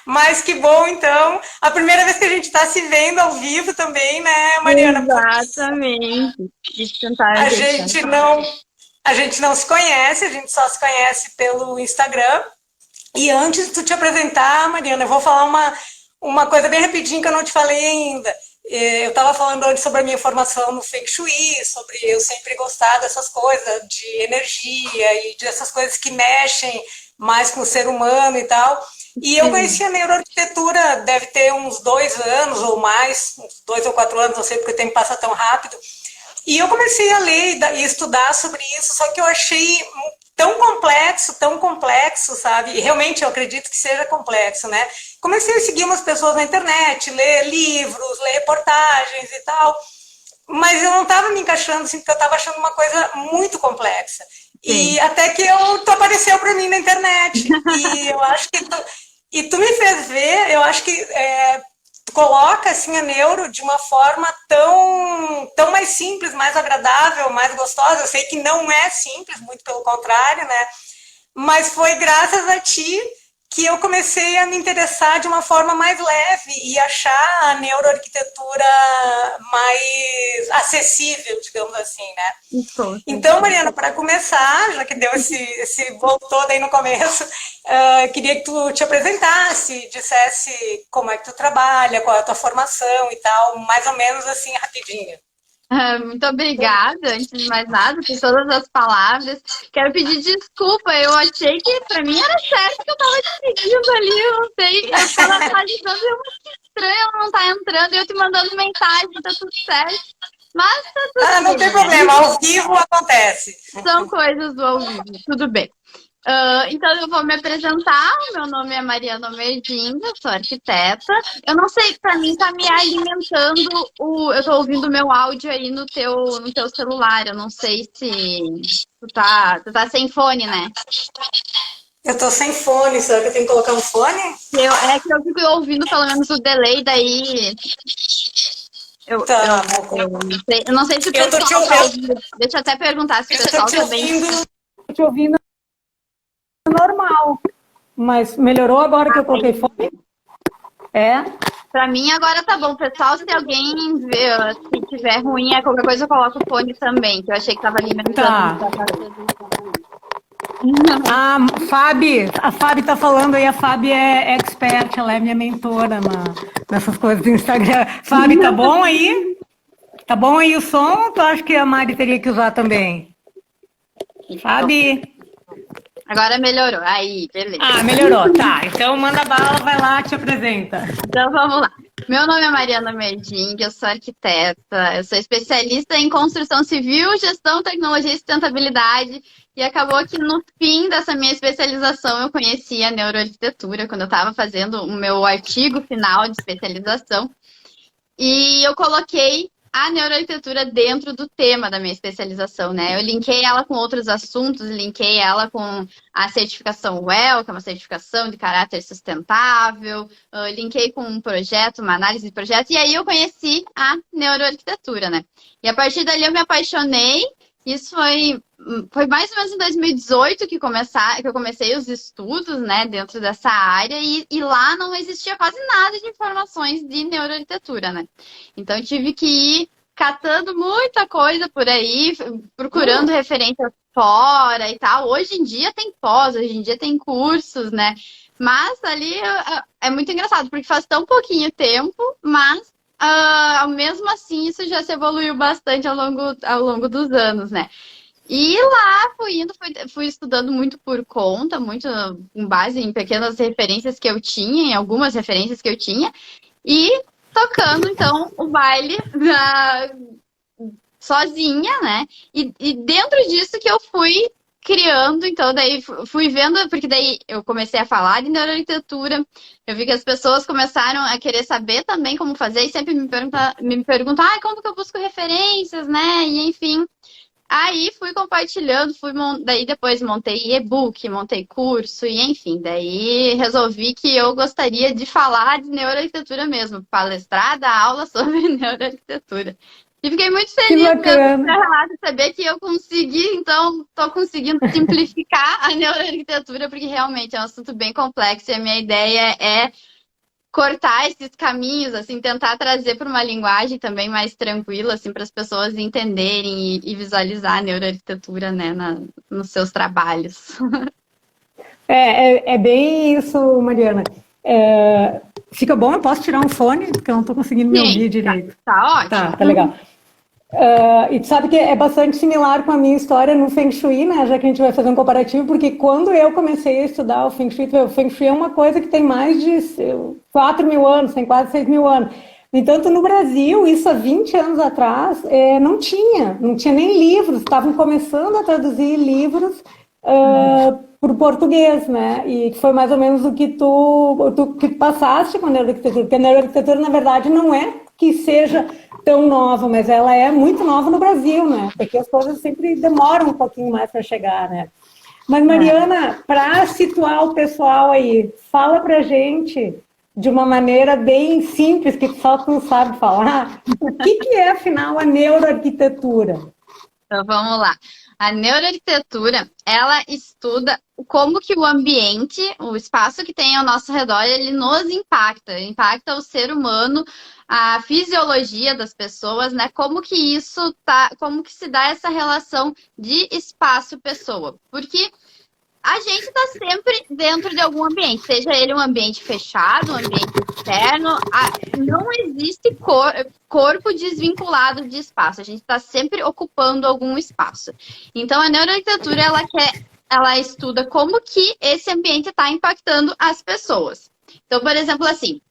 Mas que bom, então. A primeira vez que a gente está se vendo ao vivo também, né, Mariana? Exatamente. Deixa eu tentar A ajeitar. gente não, a gente não se conhece, a gente só se conhece pelo Instagram. E antes de tu te apresentar, Mariana, eu vou falar uma coisa bem rapidinho que eu não te falei ainda. Eu estava falando antes sobre a minha formação no Feng Shui, sobre eu sempre gostar dessas coisas de energia e dessas coisas que mexem mais com o ser humano e tal. E eu Sim. conheci a neuroarquitetura, deve ter uns 2 anos ou mais, uns 2 ou 4 anos, não sei porque o tempo passa tão rápido. E eu comecei a ler e estudar sobre isso, só que eu achei tão complexo, sabe? E realmente eu acredito que seja complexo, né? Comecei a seguir umas pessoas na internet, ler livros, ler reportagens e tal, mas eu não estava me encaixando, assim, porque eu estava achando uma coisa muito complexa. Sim. E até que tu apareceu para mim na internet. E eu acho que tu me fez ver, eu acho que coloca assim a neuro de uma forma tão mais simples, mais agradável, mais gostosa. Eu sei que não é simples, muito pelo contrário, né? Mas foi graças a ti que eu comecei a me interessar de uma forma mais leve e achar a neuroarquitetura mais acessível, digamos assim, né? Com Então, certeza. Mariana, para começar, já que deu esse voltou daí no começo, queria que tu te apresentasse, dissesse como é que tu trabalha, qual é a tua formação e tal, mais ou menos assim, rapidinho. Muito obrigada, antes de mais nada, por todas as palavras. Quero pedir desculpa, eu achei que pra mim era certo que eu tava te seguindo ali, eu não sei. Eu tava analisando e eu achei estranho ela não tá entrando e eu te mandando mensagem, tá tudo certo. Mas tá tudo Ah, não tem bem. problema, ao vivo acontece. São coisas do ao vivo, tudo bem. Então eu vou me apresentar. Meu nome é Mariana Merdinga, sou arquiteta. Eu não sei, para mim tá me alimentando eu tô ouvindo meu áudio aí no teu celular. Eu não sei se tu tá sem fone, né? Eu tô sem fone, será que eu tenho que colocar um fone? É que eu fico ouvindo pelo menos o delay, daí eu, eu, Tá, eu não sei se o eu tô te, pessoal tá ouvindo. Deixa eu até perguntar se o eu tô pessoal te tá bem. ouvindo. Tô te ouvindo normal, mas melhorou agora que eu coloquei fone? É? Pra mim agora tá bom, pessoal. Se alguém ver, se tiver ruim, qualquer coisa eu coloco o fone também, que eu achei que tava alimentando Tá. muito a transmissão aí. A Fábio tá falando aí, a Fábio é expert, ela é minha mentora nessas coisas do Instagram. Fábio, tá bom aí? Tá bom aí o som? Tu acha que a Mari teria que usar também? Fábio? Agora melhorou. Aí, beleza. Ah, melhorou, tá. Então manda bala, vai lá, te apresenta. Então vamos lá. Meu nome é Mariana Merding, eu sou arquiteta, eu sou especialista em construção civil, gestão, tecnologia e sustentabilidade. E acabou que no fim dessa minha especialização eu conheci a neuroarquitetura, quando eu estava fazendo o meu artigo final de especialização. E eu coloquei a neuroarquitetura dentro do tema da minha especialização, né? Eu linkei ela com outros assuntos, linkei ela com a certificação WELL, que é uma certificação de caráter sustentável, linkei com um projeto, uma análise de projeto, e aí eu conheci a neuroarquitetura, né? E a partir dali eu me apaixonei. Isso foi mais ou menos em 2018 que eu comecei os estudos, né, dentro dessa área, e lá não existia quase nada de informações de neuroarquitetura, né? Então eu tive que ir catando muita coisa por aí, procurando referências fora e tal. Hoje em dia tem pós, hoje em dia tem cursos, né? Mas ali é muito engraçado, porque faz tão pouquinho tempo, mas mesmo assim isso já se evoluiu bastante ao longo dos anos, né? E lá fui estudando muito por conta, muito com base em pequenas referências que eu tinha, em algumas referências que eu tinha, e tocando então o baile sozinha, né? E dentro disso que eu fui criando, então daí fui vendo, porque daí eu comecei a falar de neuroarquitetura, eu vi que as pessoas começaram a querer saber também como fazer, e sempre me perguntam, como que eu busco referências, né? E enfim. Aí fui compartilhando, daí depois montei e-book, montei curso, e enfim, daí resolvi que eu gostaria de falar de neuroarquitetura mesmo, palestrar, dar aula sobre neuroarquitetura. E fiquei muito Que feliz mesmo bacana. de saber que eu consegui, então estou conseguindo simplificar a neuroarquitetura, porque realmente é um assunto bem complexo e a minha ideia é cortar esses caminhos, assim, tentar trazer para uma linguagem também mais tranquila, assim, para as pessoas entenderem e visualizar a neuroarquitetura, né, nos seus trabalhos. É bem isso, Mariana. Fica bom, eu posso tirar um fone, porque eu não estou conseguindo me ouvir direito. Tá ótimo. Tá legal. E tu sabe que é bastante similar com a minha história no Feng Shui, né? Já que a gente vai fazer um comparativo, porque quando eu comecei a estudar o Feng Shui é uma coisa que tem mais de 4 mil anos, tem quase 6 mil anos. No entanto, no Brasil, isso há 20 anos atrás, não tinha nem livros, estavam começando a traduzir livros para o português, né? E foi mais ou menos o que tu passaste com a neuroarquitetura, porque a neuroarquitetura, na verdade, não é que seja tão nova, mas ela é muito nova no Brasil, né? Porque as coisas sempre demoram um pouquinho mais para chegar, né? Mas, Mariana, para situar o pessoal aí, fala pra gente de uma maneira bem simples, que só tu sabe falar, o que é, afinal, a neuroarquitetura? Então, vamos lá. A neuroarquitetura, ela estuda como que o ambiente, o espaço que tem ao nosso redor, ele nos impacta o ser humano, a fisiologia das pessoas, né? Como que como que se dá essa relação de espaço-pessoa? Porque a gente está sempre dentro de algum ambiente, seja ele um ambiente fechado, um ambiente externo, não existe corpo desvinculado de espaço, a gente está sempre ocupando algum espaço. Então, a neuroarquitetura, ela estuda como que esse ambiente está impactando as pessoas. Então, por exemplo, assim,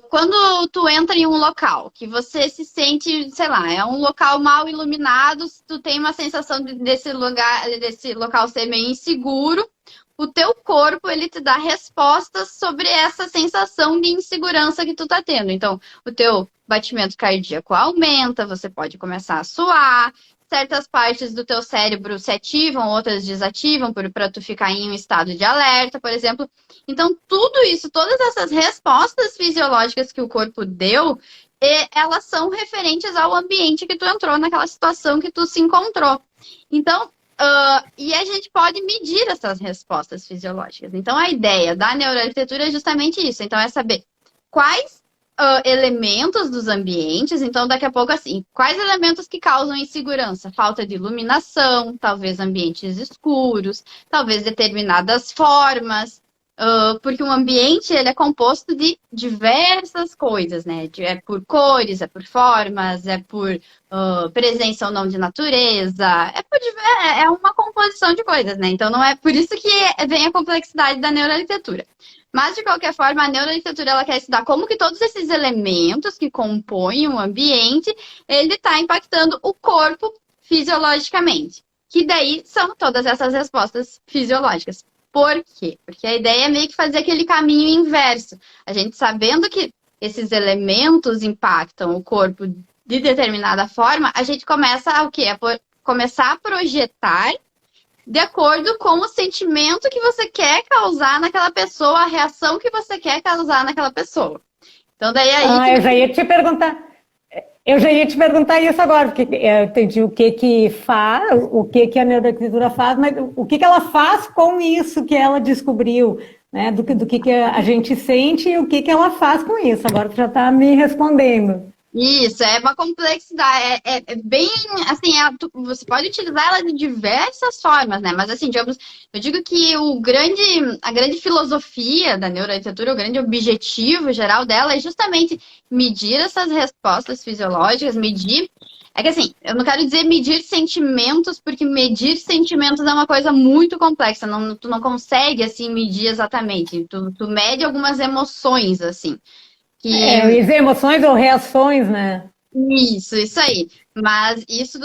quando tu entra em um local que você se sente, sei lá, é um local mal iluminado, tu tem uma sensação desse local ser meio inseguro, o teu corpo, ele te dá respostas sobre essa sensação de insegurança que tu tá tendo. Então, o teu batimento cardíaco aumenta, você pode começar a suar, certas partes do teu cérebro se ativam, outras desativam para tu ficar em um estado de alerta, por exemplo. Então, tudo isso, todas essas respostas fisiológicas que o corpo deu, elas são referentes ao ambiente que tu entrou, naquela situação que tu se encontrou. Então, e a gente pode medir essas respostas fisiológicas. Então, a ideia da neuroarquitetura é justamente isso. Então, é saber quais elementos dos ambientes. Então, daqui a pouco, assim, quais elementos que causam insegurança? Falta de iluminação, talvez ambientes escuros, talvez determinadas formas, porque um ambiente, ele é composto de diversas coisas, né? É por cores, é por formas, é por presença ou não de natureza, é uma composição de coisas, né? Então, não é por isso que vem a complexidade da neuroarquitetura. Mas, de qualquer forma, a neuroarquitetura, ela quer estudar como que todos esses elementos que compõem o ambiente, ele está impactando o corpo fisiologicamente. Que daí são todas essas respostas fisiológicas. Por quê? Porque a ideia é meio que fazer aquele caminho inverso. A gente sabendo que esses elementos impactam o corpo de determinada forma, a gente começa a o quê? Começar a projetar de acordo com o sentimento que você quer causar naquela pessoa, a reação que você quer causar naquela pessoa. Então, daí aí... Eu já ia te perguntar. Eu já ia te perguntar isso agora, porque eu entendi o que faz, o que a neuroarquitetura faz, mas o que ela faz com isso que ela descobriu, né? Do que a gente sente e o que ela faz com isso. Agora tu já está me respondendo. Isso, é uma complexidade, é bem, assim, você pode utilizar ela de diversas formas, né? Mas, assim, digamos, eu digo que a grande filosofia da neuroarquitetura, o grande objetivo geral dela é justamente medir essas respostas fisiológicas, é que, assim, eu não quero dizer medir sentimentos, porque medir sentimentos é uma coisa muito complexa, tu não consegue, assim, medir exatamente, tu mede algumas emoções, assim. Emoções ou reações, né? Isso aí. Mas isso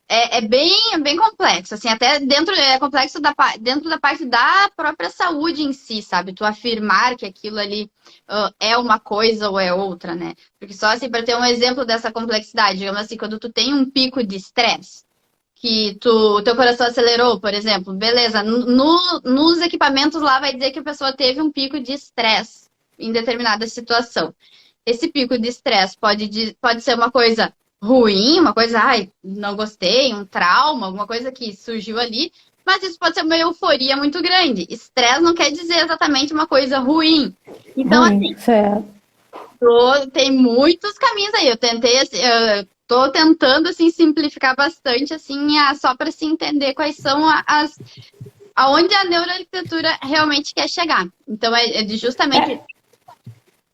é bem complexo, assim, até é complexo dentro da parte da própria saúde em si, sabe? Tu afirmar que aquilo ali é uma coisa ou é outra, né? Porque só assim, para ter um exemplo dessa complexidade, digamos assim, quando tu tem um pico de estresse, que teu coração acelerou, por exemplo, beleza, nos equipamentos lá vai dizer que a pessoa teve um pico de estresse em determinada situação. Esse pico de estresse pode ser uma coisa ruim, uma coisa, não gostei, um trauma, alguma coisa que surgiu ali, mas isso pode ser uma euforia muito grande. Estresse não quer dizer exatamente uma coisa ruim. Então, assim, certo. tem muitos caminhos aí. Eu tentei, assim, eu tô tentando, assim, simplificar bastante, assim, só para se entender quais são aonde a neuroarquitetura realmente quer chegar. Então, é de justamente...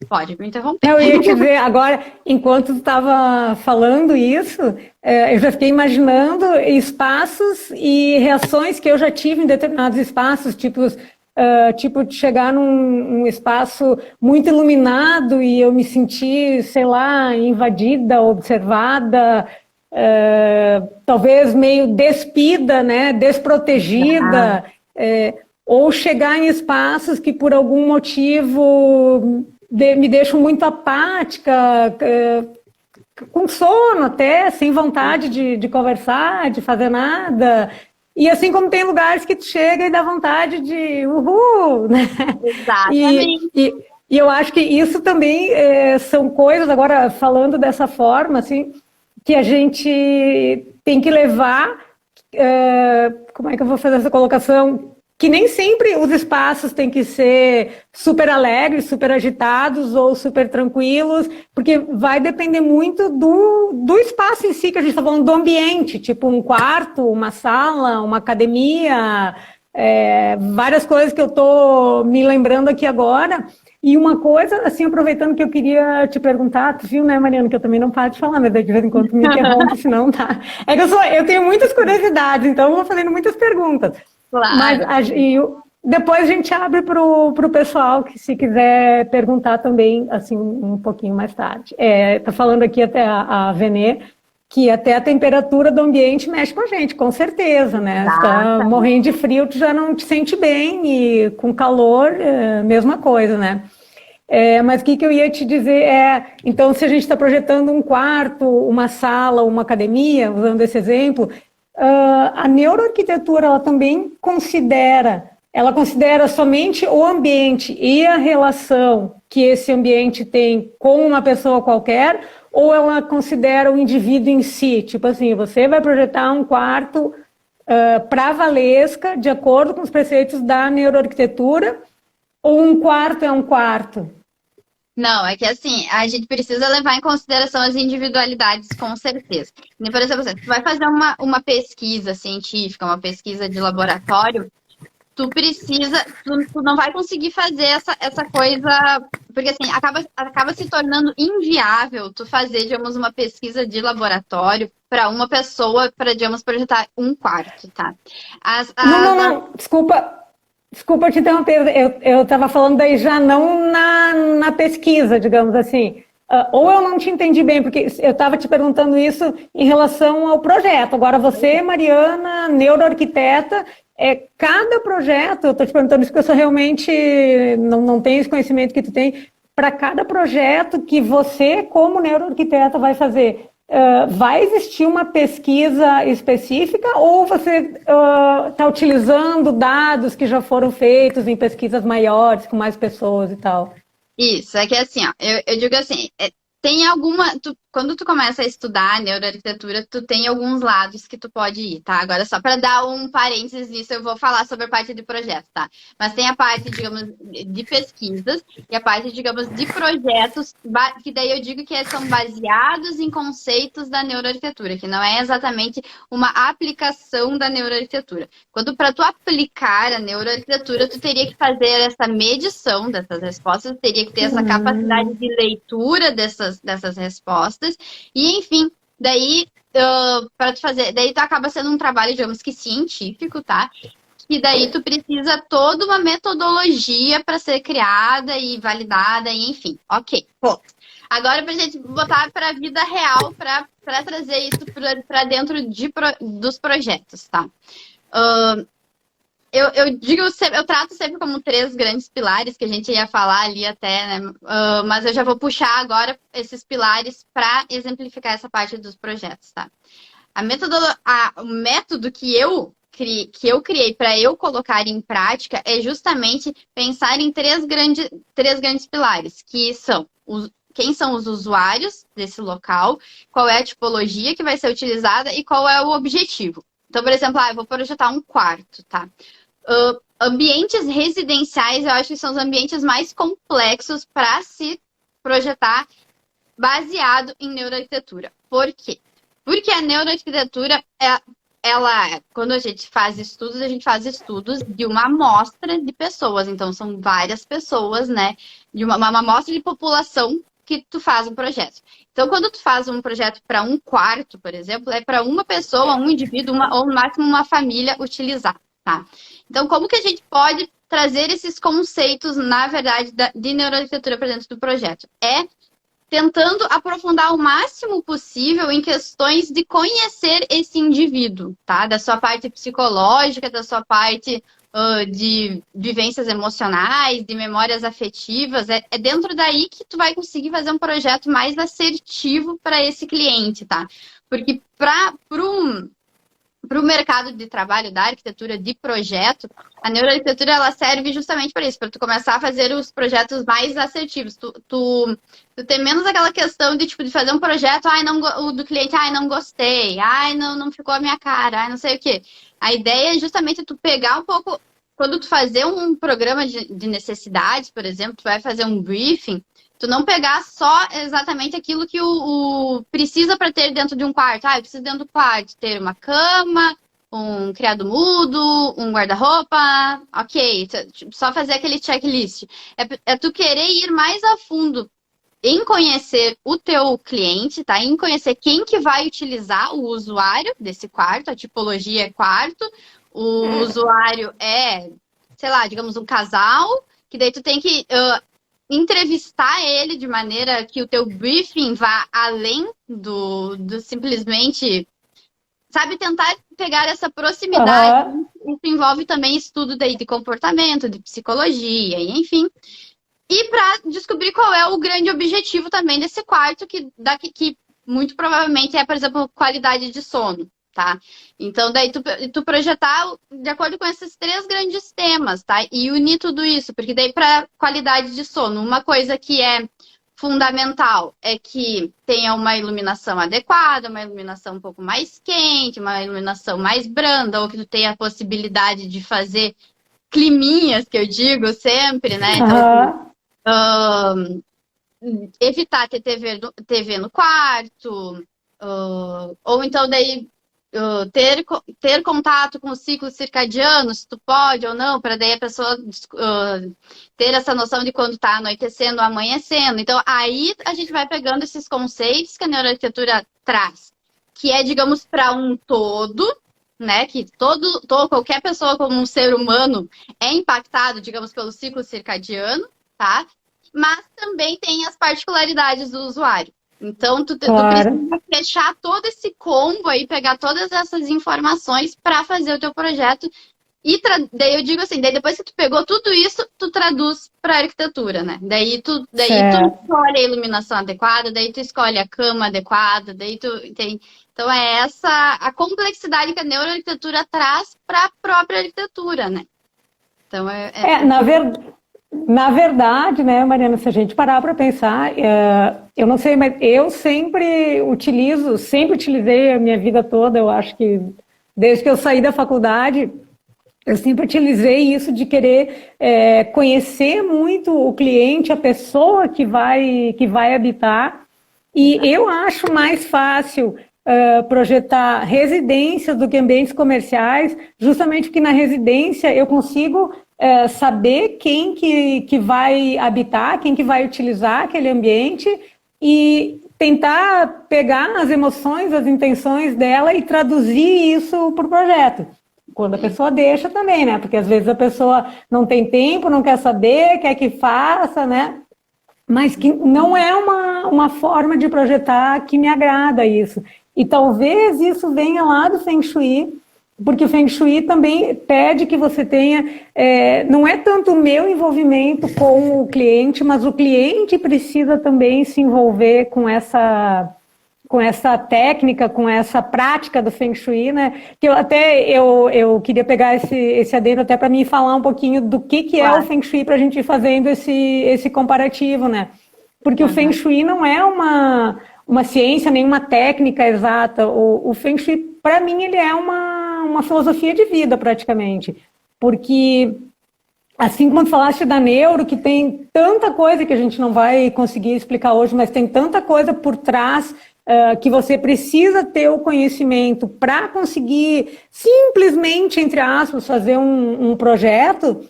Pode me interromper. Eu ia te dizer, agora, enquanto tu estava falando isso, eu já fiquei imaginando espaços e reações que eu já tive em determinados espaços, tipo de chegar num espaço muito iluminado e eu me sentir, sei lá, invadida, observada, talvez meio despida, né, desprotegida, ou chegar em espaços que por algum motivo me deixam muito apática, com sono até, sem vontade de conversar, de fazer nada. E assim como tem lugares que tu chega e dá vontade de uhul, né? Exatamente. E eu acho que isso também são coisas, agora falando dessa forma, assim, que a gente tem que levar, como é que eu vou fazer essa colocação? Que nem sempre os espaços têm que ser super alegres, super agitados ou super tranquilos, porque vai depender muito do espaço em si, que a gente está falando do ambiente, tipo um quarto, uma sala, uma academia, várias coisas que eu estou me lembrando aqui agora. E uma coisa, assim, aproveitando que eu queria te perguntar, tu viu, né, Mariana, que eu também não paro de falar, mas de vez em quando me interrompe, senão tá. É que eu tenho muitas curiosidades, então eu vou fazendo muitas perguntas. Claro. Mas depois a gente abre para o pessoal que se quiser perguntar também, assim, um pouquinho mais tarde. Tá falando aqui até a Venê, que até a temperatura do ambiente mexe com a gente, com certeza, né? Você tá morrendo de frio, tu já não te sente bem, e com calor, mesma coisa, né? Mas o que eu ia te dizer então, se a gente está projetando um quarto, uma sala, uma academia, usando esse exemplo, a neuroarquitetura, ela também considera somente o ambiente e a relação que esse ambiente tem com uma pessoa qualquer, ou ela considera o indivíduo em si? Tipo assim, você vai projetar um quarto para a Valesca, de acordo com os preceitos da neuroarquitetura, ou um quarto é um quarto? Não, é que assim, a gente precisa levar em consideração as individualidades, com certeza. Por exemplo, você vai fazer uma pesquisa científica, uma pesquisa de laboratório, tu não vai conseguir fazer essa coisa, porque assim, acaba se tornando inviável tu fazer, digamos, uma pesquisa de laboratório para uma pessoa, para, digamos, projetar um quarto, tá? Não, desculpa te interromper, eu estava falando daí já não na pesquisa, digamos assim. Ou eu não te entendi bem, porque eu estava te perguntando isso em relação ao projeto. Agora você, Mariana, neuroarquiteta, cada projeto, eu estou te perguntando isso porque eu realmente não tenho esse conhecimento que tu tem, para cada projeto que você, como neuroarquiteta, vai fazer, vai existir uma pesquisa específica ou você está utilizando dados que já foram feitos em pesquisas maiores, com mais pessoas e tal? Isso, é que assim, ó, eu digo assim, tem quando tu começa a estudar neuroarquitetura, tu tem alguns lados que tu pode ir, tá? Agora, só para dar um parênteses nisso, eu vou falar sobre a parte de projeto, tá? Mas tem a parte, digamos, de pesquisas e a parte, digamos, de projetos, que daí eu digo que são baseados em conceitos da neuroarquitetura, que não é exatamente uma aplicação da neuroarquitetura. Quando para tu aplicar a neuroarquitetura, tu teria que fazer essa medição dessas respostas, tu teria que ter essa capacidade de leitura dessas respostas, e enfim, daí para tu fazer, daí tu acaba sendo um trabalho, digamos que científico, tá? E daí tu precisa toda uma metodologia para ser criada e validada, e enfim, ok. Pô. Agora pra gente botar para a vida real, para trazer isso para dentro dos projetos, tá? Eu trato sempre como 3 grandes pilares que a gente ia falar ali até, né? Mas eu já vou puxar agora esses pilares para exemplificar essa parte dos projetos, tá? O método que eu criei para eu colocar em prática é justamente pensar em 3 grandes pilares, que são quem são os usuários desse local, qual é a tipologia que vai ser utilizada e qual é o objetivo. Então, por exemplo, eu vou projetar um quarto, tá? ambientes residenciais, eu acho que são os ambientes mais complexos para se projetar baseado em neuroarquitetura. Por quê? Porque a neuroarquitetura, quando a gente faz estudos de uma amostra de pessoas. Então, são várias pessoas, né? De uma amostra de população que tu faz um projeto. Então, quando tu faz um projeto para um quarto, por exemplo, é para uma pessoa, um indivíduo, ou no máximo uma família utilizar, tá? Então, como que a gente pode trazer esses conceitos, na verdade, de neuroarquitetura para dentro do projeto? É tentando aprofundar o máximo possível em questões de conhecer esse indivíduo, tá? Da sua parte psicológica, da sua parte de vivências emocionais, de memórias afetivas. É dentro daí que tu vai conseguir fazer um projeto mais assertivo para esse cliente, tá? Porque para o mercado de trabalho da arquitetura de projeto, a neuroarquitetura ela serve justamente para isso, para tu começar a fazer os projetos mais assertivos. Tu tem menos aquela questão de, tipo, de fazer um projeto, o do cliente, não gostei, não ficou a minha cara, não sei o quê. A ideia é justamente tu pegar um pouco, quando tu fazer um programa de necessidades, por exemplo, tu vai fazer um briefing, tu não pegar só exatamente aquilo que o precisa para ter dentro de um quarto. Eu preciso dentro do quarto ter uma cama, um criado mudo, um guarda-roupa, ok. Só fazer aquele checklist. É tu querer ir mais a fundo em conhecer o teu cliente, tá? Em conhecer quem que vai utilizar o usuário desse quarto, a tipologia é quarto, o usuário é, sei lá, digamos um casal, que daí tu tem que entrevistar ele de maneira que o teu briefing vá além do simplesmente, sabe, tentar pegar essa proximidade. Isso envolve também estudo daí de comportamento, de psicologia, e enfim. E para descobrir qual é o grande objetivo também desse quarto, que muito provavelmente é, por exemplo, qualidade de sono, tá? Então, daí tu projetar de acordo com esses 3 grandes temas, tá? E unir tudo isso, porque daí para qualidade de sono, uma coisa que é fundamental é que tenha uma iluminação adequada, uma iluminação um pouco mais quente, uma iluminação mais branda, ou que tu tenha a possibilidade de fazer climinhas, que eu digo sempre, né? Então, evitar ter TV no quarto, ou então daí ter contato com o ciclo circadiano, se tu pode ou não, para daí a pessoa ter essa noção de quando está anoitecendo ou amanhecendo. Então, aí a gente vai pegando esses conceitos que a neuroarquitetura traz, que é, digamos, para um todo, né? Que qualquer pessoa como um ser humano é impactado, digamos, pelo ciclo circadiano, tá? Mas também tem as particularidades do usuário. Então, tu precisa fechar todo esse combo aí, pegar todas essas informações para fazer o teu projeto. E daí eu digo assim, daí depois que tu pegou tudo isso, tu traduz para arquitetura, né? Daí tu escolhe a iluminação adequada, daí tu escolhe a cama adequada, daí tu tem. Então é essa a complexidade que a neuroarquitetura traz para a própria arquitetura, né? Então na verdade, né, Mariana, se a gente parar para pensar, eu não sei, mas eu sempre utilizei a minha vida toda, eu acho que desde que eu saí da faculdade, eu sempre utilizei isso de querer conhecer muito o cliente, a pessoa que vai habitar, e eu acho mais fácil projetar residências do que ambientes comerciais, justamente porque na residência eu consigo saber quem que vai habitar, quem que vai utilizar aquele ambiente e tentar pegar as emoções, as intenções dela e traduzir isso para o projeto. Quando a pessoa deixa também, né? Porque às vezes a pessoa não tem tempo, não quer saber, quer que faça, né? Mas que não é uma forma de projetar que me agrada isso. E talvez isso venha lá do Feng Shui, porque o Feng Shui também pede que você tenha, não é tanto o meu envolvimento com o cliente, mas o cliente precisa também se envolver com essa técnica, com essa prática do Feng Shui, né? Que eu queria pegar esse adendo até para mim falar um pouquinho do que é o Feng Shui para a gente ir fazendo esse comparativo, né? Porque o Feng Shui não é uma ciência, nem uma técnica exata. O Feng Shui, para mim, ele é uma filosofia de vida, praticamente. Porque assim como tu falaste da neuro, que tem tanta coisa que a gente não vai conseguir explicar hoje, mas tem tanta coisa por trás que você precisa ter o conhecimento para conseguir simplesmente, entre aspas, fazer um projeto.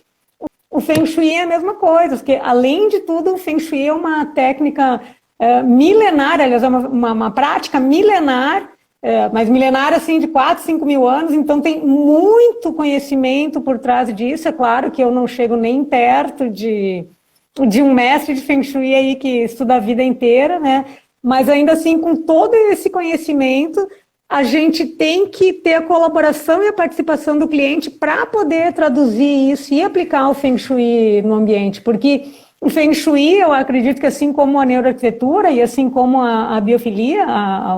O Feng Shui é a mesma coisa, porque além de tudo, o Feng Shui é uma técnica milenar, aliás, é uma prática milenar, mas milenar assim de 4, 5 mil anos, então tem muito conhecimento por trás disso. É claro que eu não chego nem perto de um mestre de Feng Shui aí que estuda a vida inteira, né? Mas ainda assim, com todo esse conhecimento, a gente tem que ter a colaboração e a participação do cliente para poder traduzir isso e aplicar o Feng Shui no ambiente, porque o Feng Shui, eu acredito que assim como a neuroarquitetura e assim como a biofilia,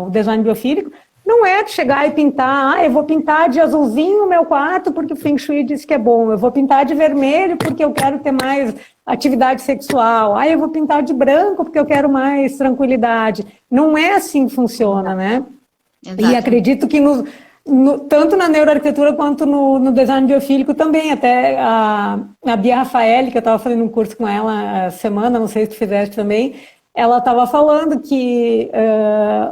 o design biofílico, não é de chegar e pintar, eu vou pintar de azulzinho o meu quarto porque o Feng Shui disse que é bom, eu vou pintar de vermelho porque eu quero ter mais atividade sexual, eu vou pintar de branco porque eu quero mais tranquilidade. Não é assim que funciona, né? Exato. E acredito que tanto na neuroarquitetura quanto no design biofílico também, até a Bia Rafaeli, que eu estava fazendo um curso com ela essa semana, não sei se tu fizeste também, ela estava falando que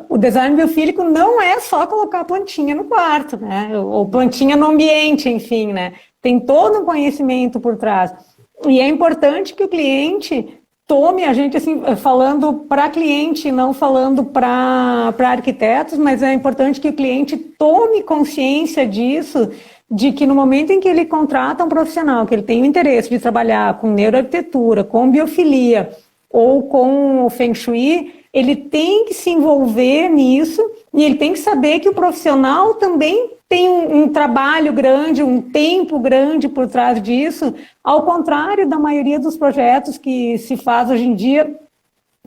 o design biofílico não é só colocar plantinha no quarto, né? Ou plantinha no ambiente, enfim, né? Tem todo um conhecimento por trás. E é importante que o cliente tome, a gente assim, falando para cliente, não falando para arquitetos, mas é importante que o cliente tome consciência disso, de que no momento em que ele contrata um profissional, que ele tem o interesse de trabalhar com neuroarquitetura, com biofilia, ou com o Feng Shui, ele tem que se envolver nisso e ele tem que saber que o profissional também tem um trabalho grande, um tempo grande por trás disso, ao contrário da maioria dos projetos que se faz hoje em dia,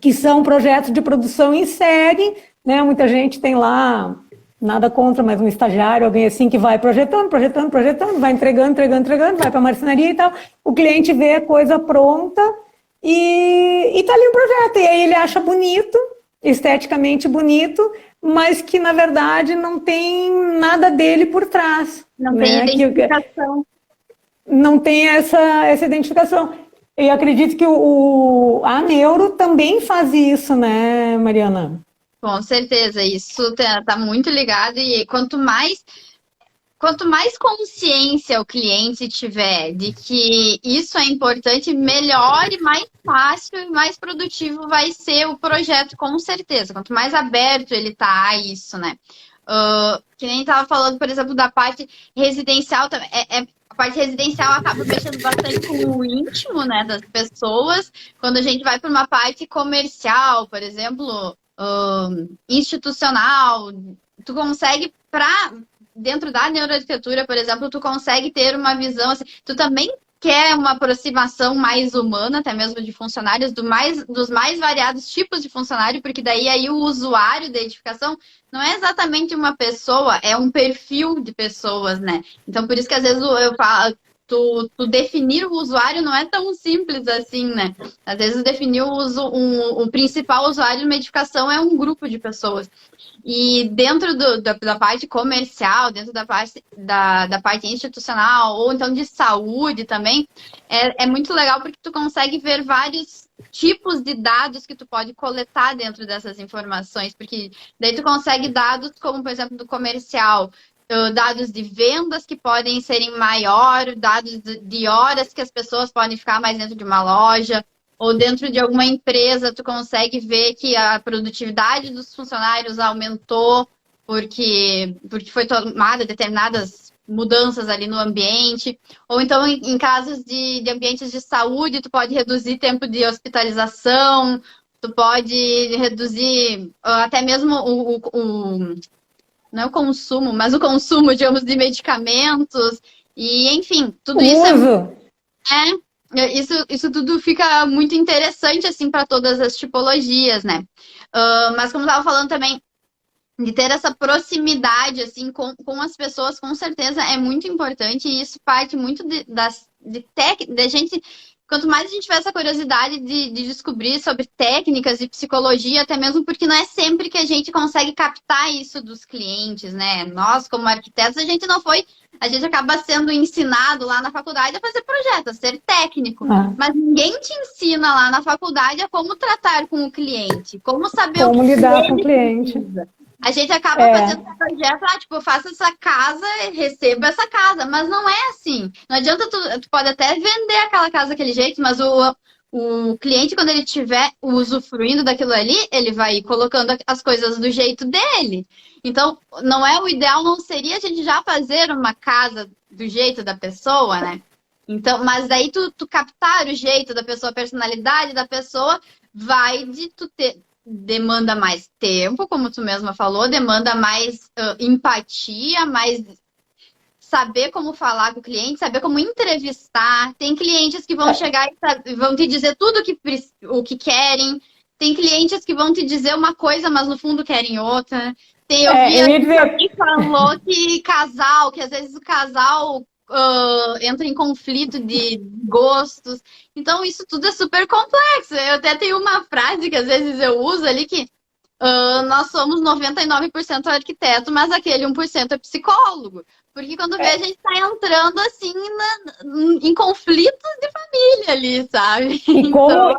que são projetos de produção em série, né? Muita gente tem lá, nada contra, mas um estagiário, alguém assim que vai projetando, vai entregando, vai para a marcenaria e tal, o cliente vê a coisa pronta, e tá ali o projeto, e aí ele acha bonito, esteticamente bonito, mas que na verdade não tem nada dele por trás. Não, né? Tem identificação. Não tem essa identificação. Eu acredito que a neuro também faz isso, né, Mariana? Com certeza, isso tá muito ligado, e quanto mais consciência o cliente tiver de que isso é importante, melhor e mais fácil e mais produtivo vai ser o projeto, com certeza. Quanto mais aberto ele tá a isso, né? Que nem estava falando, por exemplo, da parte residencial, a parte residencial acaba mexendo bastante com o íntimo, né, das pessoas. Quando a gente vai para uma parte comercial, por exemplo, institucional, tu consegue dentro da neuroarquitetura, por exemplo, tu consegue ter uma visão, assim, tu também quer uma aproximação mais humana, até mesmo de funcionários, dos mais variados tipos de funcionário, porque daí aí o usuário da edificação não é exatamente uma pessoa, é um perfil de pessoas, né? Então, por isso que às vezes eu falo, tu definir o usuário não é tão simples assim, né? Às vezes definir o principal usuário de uma edificação é um grupo de pessoas. E dentro da parte comercial, dentro da parte institucional, ou então de saúde também, é muito legal porque tu consegue ver vários tipos de dados que tu pode coletar dentro dessas informações, porque daí tu consegue dados como, por exemplo, do comercial, dados de vendas que podem serem maior, dados de horas que as pessoas podem ficar mais dentro de uma loja, ou dentro de alguma empresa, tu consegue ver que a produtividade dos funcionários aumentou porque foi tomada determinadas mudanças ali no ambiente. Ou então, em casos de ambientes de saúde, tu pode reduzir tempo de hospitalização, tu pode reduzir até mesmo não é o consumo, mas o consumo, digamos, de medicamentos. E, enfim, tudo isso Isso tudo fica muito interessante, assim, para todas as tipologias, né? Mas como eu estava falando também, de ter essa proximidade, assim, com as pessoas, com certeza é muito importante, e isso parte muito da gente quanto mais a gente tiver essa curiosidade de descobrir sobre técnicas e psicologia, até mesmo porque não é sempre que a gente consegue captar isso dos clientes, né? Nós, como arquitetos, a gente acaba sendo ensinado lá na faculdade a fazer projeto, a ser técnico. Mas ninguém te ensina lá na faculdade a como tratar com o cliente, como saber como o que lidar com o ele cliente. precisa. A gente acaba fazendo um projeto, tipo, faça essa casa, receba essa casa. Mas não é assim. Não adianta tu pode até vender aquela casa daquele jeito, mas o cliente, quando ele estiver usufruindo daquilo ali, ele vai ir colocando as coisas do jeito dele. Então, não é o ideal, não seria a gente já fazer uma casa do jeito da pessoa, né? Então, mas daí tu captar o jeito da pessoa, a personalidade da pessoa, vai de tu ter... Demanda mais tempo, como tu mesma falou, demanda mais empatia, mais saber como falar com o cliente, saber como entrevistar. Tem clientes que vão chegar e vão te dizer tudo o que querem. Tem clientes que vão te dizer uma coisa, mas no fundo querem outra. Eu vi alguém falou que às vezes o casal entra em conflito de gostos. Então, isso tudo é super complexo. Eu até tenho uma frase que às vezes eu uso ali que nós somos 99% arquiteto, mas aquele 1% é psicólogo. Porque quando vê, a gente está entrando assim em conflitos de família ali, sabe?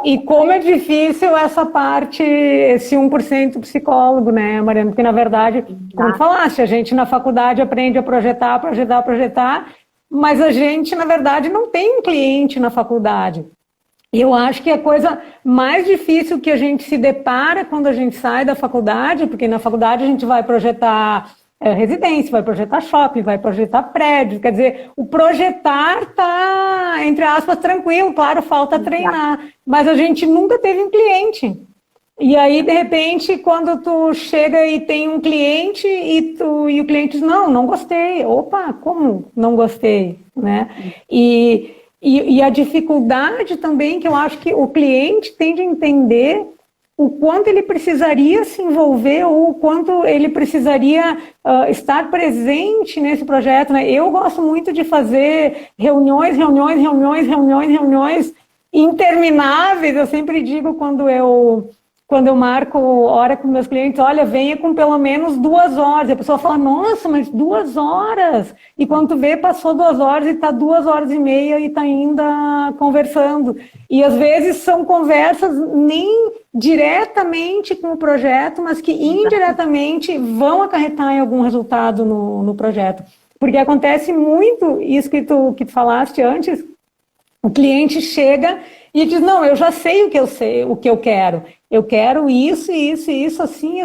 E como é difícil essa parte, esse 1% psicólogo, né, Mariana? Porque, na verdade, como tu falaste, a gente na faculdade aprende a projetar, mas a gente, na verdade, não tem um cliente na faculdade. E eu acho que a coisa mais difícil que a gente se depara quando a gente sai da faculdade, porque na faculdade a gente vai projetar residência, vai projetar shopping, vai projetar prédio, quer dizer, o projetar tá, entre aspas, tranquilo, claro, falta treinar, mas a gente nunca teve um cliente. E aí, de repente, quando tu chega e tem um cliente e o cliente diz, não gostei. Opa, como não gostei? Né? E a dificuldade também que eu acho que o cliente tem de entender o quanto ele precisaria se envolver ou o quanto ele precisaria estar presente nesse projeto. Né? Eu gosto muito de fazer reuniões intermináveis. Eu sempre digo quando eu marco hora com meus clientes, olha, venha com pelo menos 2 horas. E a pessoa fala, nossa, mas 2 horas? E quando tu vê, passou 2 horas e está 2h30 e está ainda conversando. E às vezes são conversas nem diretamente com o projeto, mas que indiretamente vão acarretar em algum resultado no projeto. Porque acontece muito isso que tu falaste antes, o cliente chega e diz, não, eu já sei o que eu quero. Eu quero isso, assim,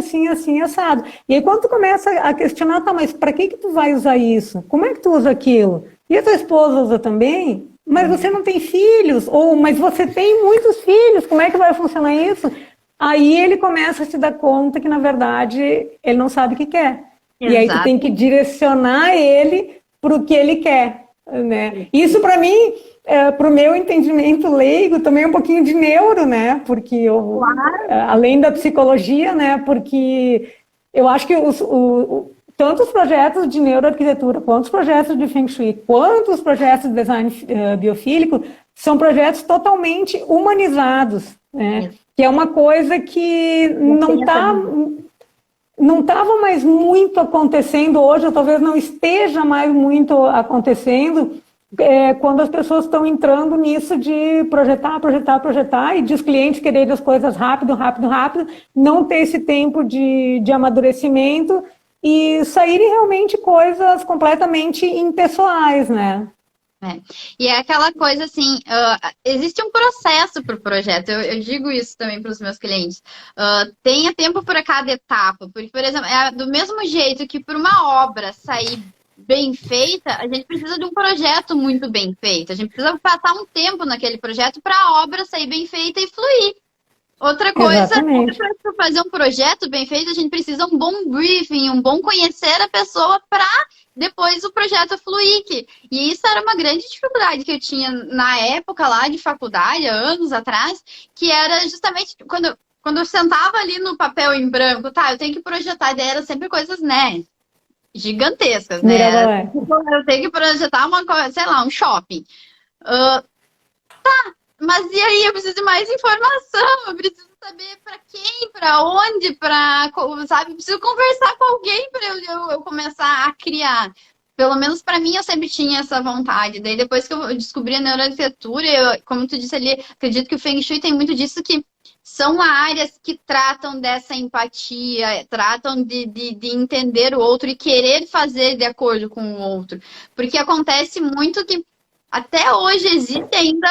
assado. E aí quando tu começa a questionar, tá, mas para que tu vai usar isso? Como é que tu usa aquilo? E a tua esposa usa também? Mas você não tem filhos? Ou, mas você tem muitos filhos, como é que vai funcionar isso? Aí ele começa a se dar conta que, na verdade, ele não sabe o que quer. Exato. E aí tu tem que direcionar ele para o que ele quer. Né? Isso, para mim, para o meu entendimento leigo, também é um pouquinho de neuro, né? Porque além da psicologia, né? Porque eu acho que tanto os projetos de neuroarquitetura, quanto os projetos de Feng Shui, quanto os projetos de design biofílico, são projetos totalmente humanizados, né? Que é uma coisa que não estava mais muito acontecendo hoje, ou talvez não esteja mais muito acontecendo, quando as pessoas estão entrando nisso de projetar, e de os clientes quererem as coisas rápido, não ter esse tempo de amadurecimento e saírem realmente coisas completamente impessoais, né? E é aquela coisa assim, existe um processo para o projeto, eu digo isso também para os meus clientes, tenha tempo para cada etapa, porque, por exemplo, do mesmo jeito que para uma obra sair bem feita, a gente precisa de um projeto muito bem feito, a gente precisa passar um tempo naquele projeto para a obra sair bem feita e fluir. Outra coisa é para fazer um projeto bem feito, a gente precisa um bom briefing, um bom conhecer a pessoa para depois o projeto fluir. E isso era uma grande dificuldade que eu tinha na época lá de faculdade, anos atrás, que era justamente quando eu sentava ali no papel em branco, tá, eu tenho que projetar, a ideia era sempre coisas, né, gigantescas, né? Eu tenho que projetar uma coisa, sei lá, um shopping. mas e aí? Eu preciso de mais informação, eu preciso saber para quem, para onde, sabe? Eu preciso conversar com alguém para eu começar a criar. Pelo menos para mim, eu sempre tinha essa vontade. Daí, depois que eu descobri a neuroarquitetura, como tu disse ali, acredito que o Feng Shui tem muito disso, que são áreas que tratam dessa empatia, tratam de entender o outro e querer fazer de acordo com o outro. Porque acontece muito que até hoje existe ainda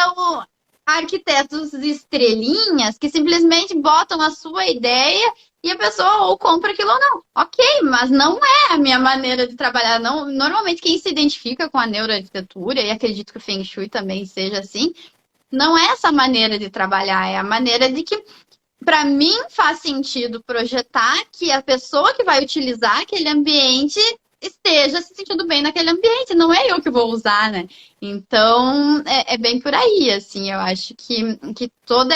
arquitetos estrelinhas que simplesmente botam a sua ideia e a pessoa ou compra aquilo ou não. Ok, mas não é a minha maneira de trabalhar. Não, normalmente quem se identifica com a neuroarquitetura, e acredito que o Feng Shui também seja assim, não é essa maneira de trabalhar, é a maneira de que, para mim, faz sentido projetar que a pessoa que vai utilizar aquele ambiente esteja se sentindo bem naquele ambiente, não é eu que vou usar, né? Então, é bem por aí, assim, eu acho que toda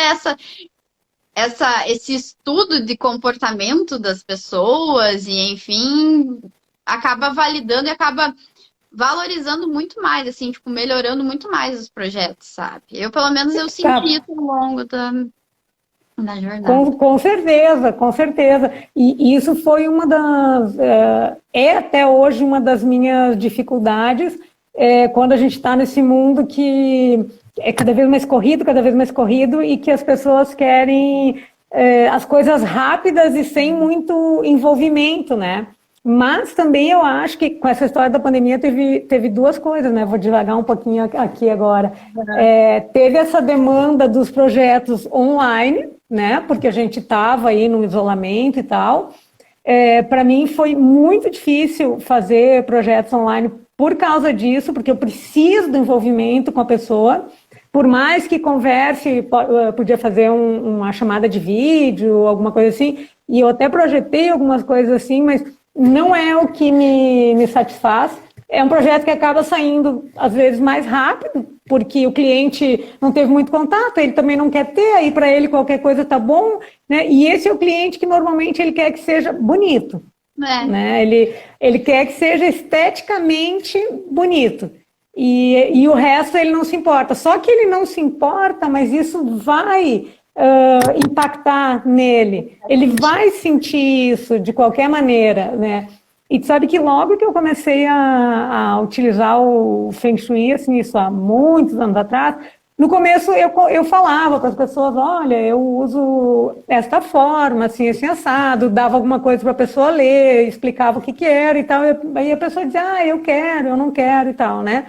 esse estudo de comportamento das pessoas e, enfim, acaba validando e acaba valorizando muito mais, assim, tipo, melhorando muito mais os projetos, sabe? Eu, pelo menos, eu senti isso ao longo da jornada. Com certeza, com certeza. E isso foi uma das... É até hoje uma das minhas dificuldades, quando a gente está nesse mundo que é cada vez mais corrido, e que as pessoas querem as coisas rápidas e sem muito envolvimento, né? Mas também eu acho que com essa história da pandemia teve duas coisas, né? Vou devagar um pouquinho aqui agora. Teve essa demanda dos projetos online, né? Porque a gente estava aí no isolamento e tal. Para mim foi muito difícil fazer projetos online por causa disso, porque eu preciso do envolvimento com a pessoa. Por mais que converse, podia fazer uma chamada de vídeo, alguma coisa assim, e eu até projetei algumas coisas assim, mas não é o que me satisfaz. É um projeto que acaba saindo, às vezes, mais rápido, porque o cliente não teve muito contato, ele também não quer ter, aí para ele qualquer coisa tá bom, né? E esse é o cliente que normalmente ele quer que seja bonito, né? Ele quer que seja esteticamente bonito. E o resto ele não se importa. Só que ele não se importa, mas isso vai impactar nele. Ele vai sentir isso de qualquer maneira, né? E tu sabe que logo que eu comecei a utilizar o Feng Shui, assim, isso há muitos anos atrás, no começo eu falava para as pessoas, olha, eu uso esta forma, assim, assim, assado, dava alguma coisa para a pessoa ler, explicava o que era e tal, aí a pessoa dizia, eu quero, eu não quero e tal, né?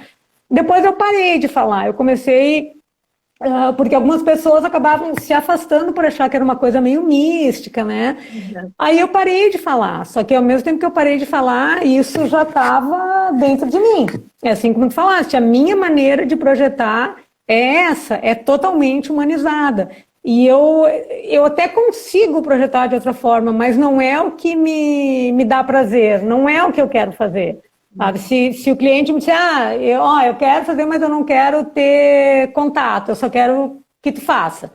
Depois eu parei de falar, eu comecei... porque algumas pessoas acabavam se afastando por achar que era uma coisa meio mística, né? Uhum. Aí eu parei de falar, só que ao mesmo tempo que eu parei de falar, isso já estava dentro de mim. É assim como tu falaste, a minha maneira de projetar é totalmente humanizada. E eu até consigo projetar de outra forma, mas não é o que me dá prazer, não é o que eu quero fazer. Sabe? Se o cliente me disser, eu quero fazer, mas eu não quero ter contato, eu só quero que tu faça.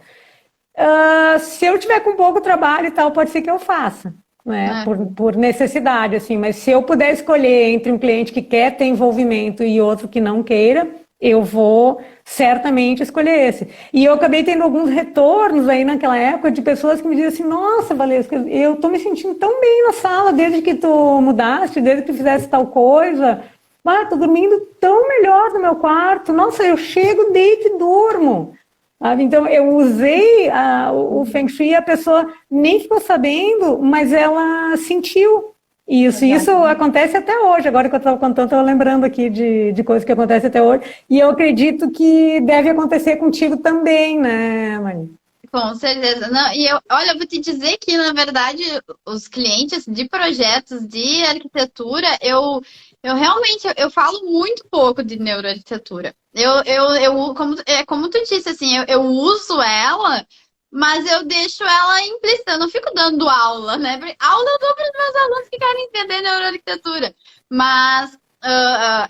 Se eu tiver com pouco trabalho e tal, pode ser que eu faça, né? Por necessidade, assim. Mas se eu puder escolher entre um cliente que quer ter envolvimento e outro que não queira, eu vou certamente escolher esse. E eu acabei tendo alguns retornos aí naquela época de pessoas que me diziam assim, nossa, Valesca, eu tô me sentindo tão bem na sala desde que tu mudaste, desde que tu fizesse tal coisa. Tô dormindo tão melhor no meu quarto. Nossa, eu chego, deito e durmo. Sabe? Então, eu usei o Feng Shui e a pessoa nem ficou sabendo, mas ela sentiu. Isso acontece até hoje. Agora que eu estava contando, estou lembrando aqui de coisas que acontecem até hoje. E eu acredito que deve acontecer contigo também, né, Mani? Com certeza. Não, olha, eu vou te dizer que, na verdade, os clientes de projetos de arquitetura, eu realmente eu falo muito pouco de neuroarquitetura. Como tu disse, assim, eu uso ela, mas eu deixo ela implícita, eu não fico dando aula, né? Aula eu dou para os meus alunos que querem entender neuroarquitetura. Mas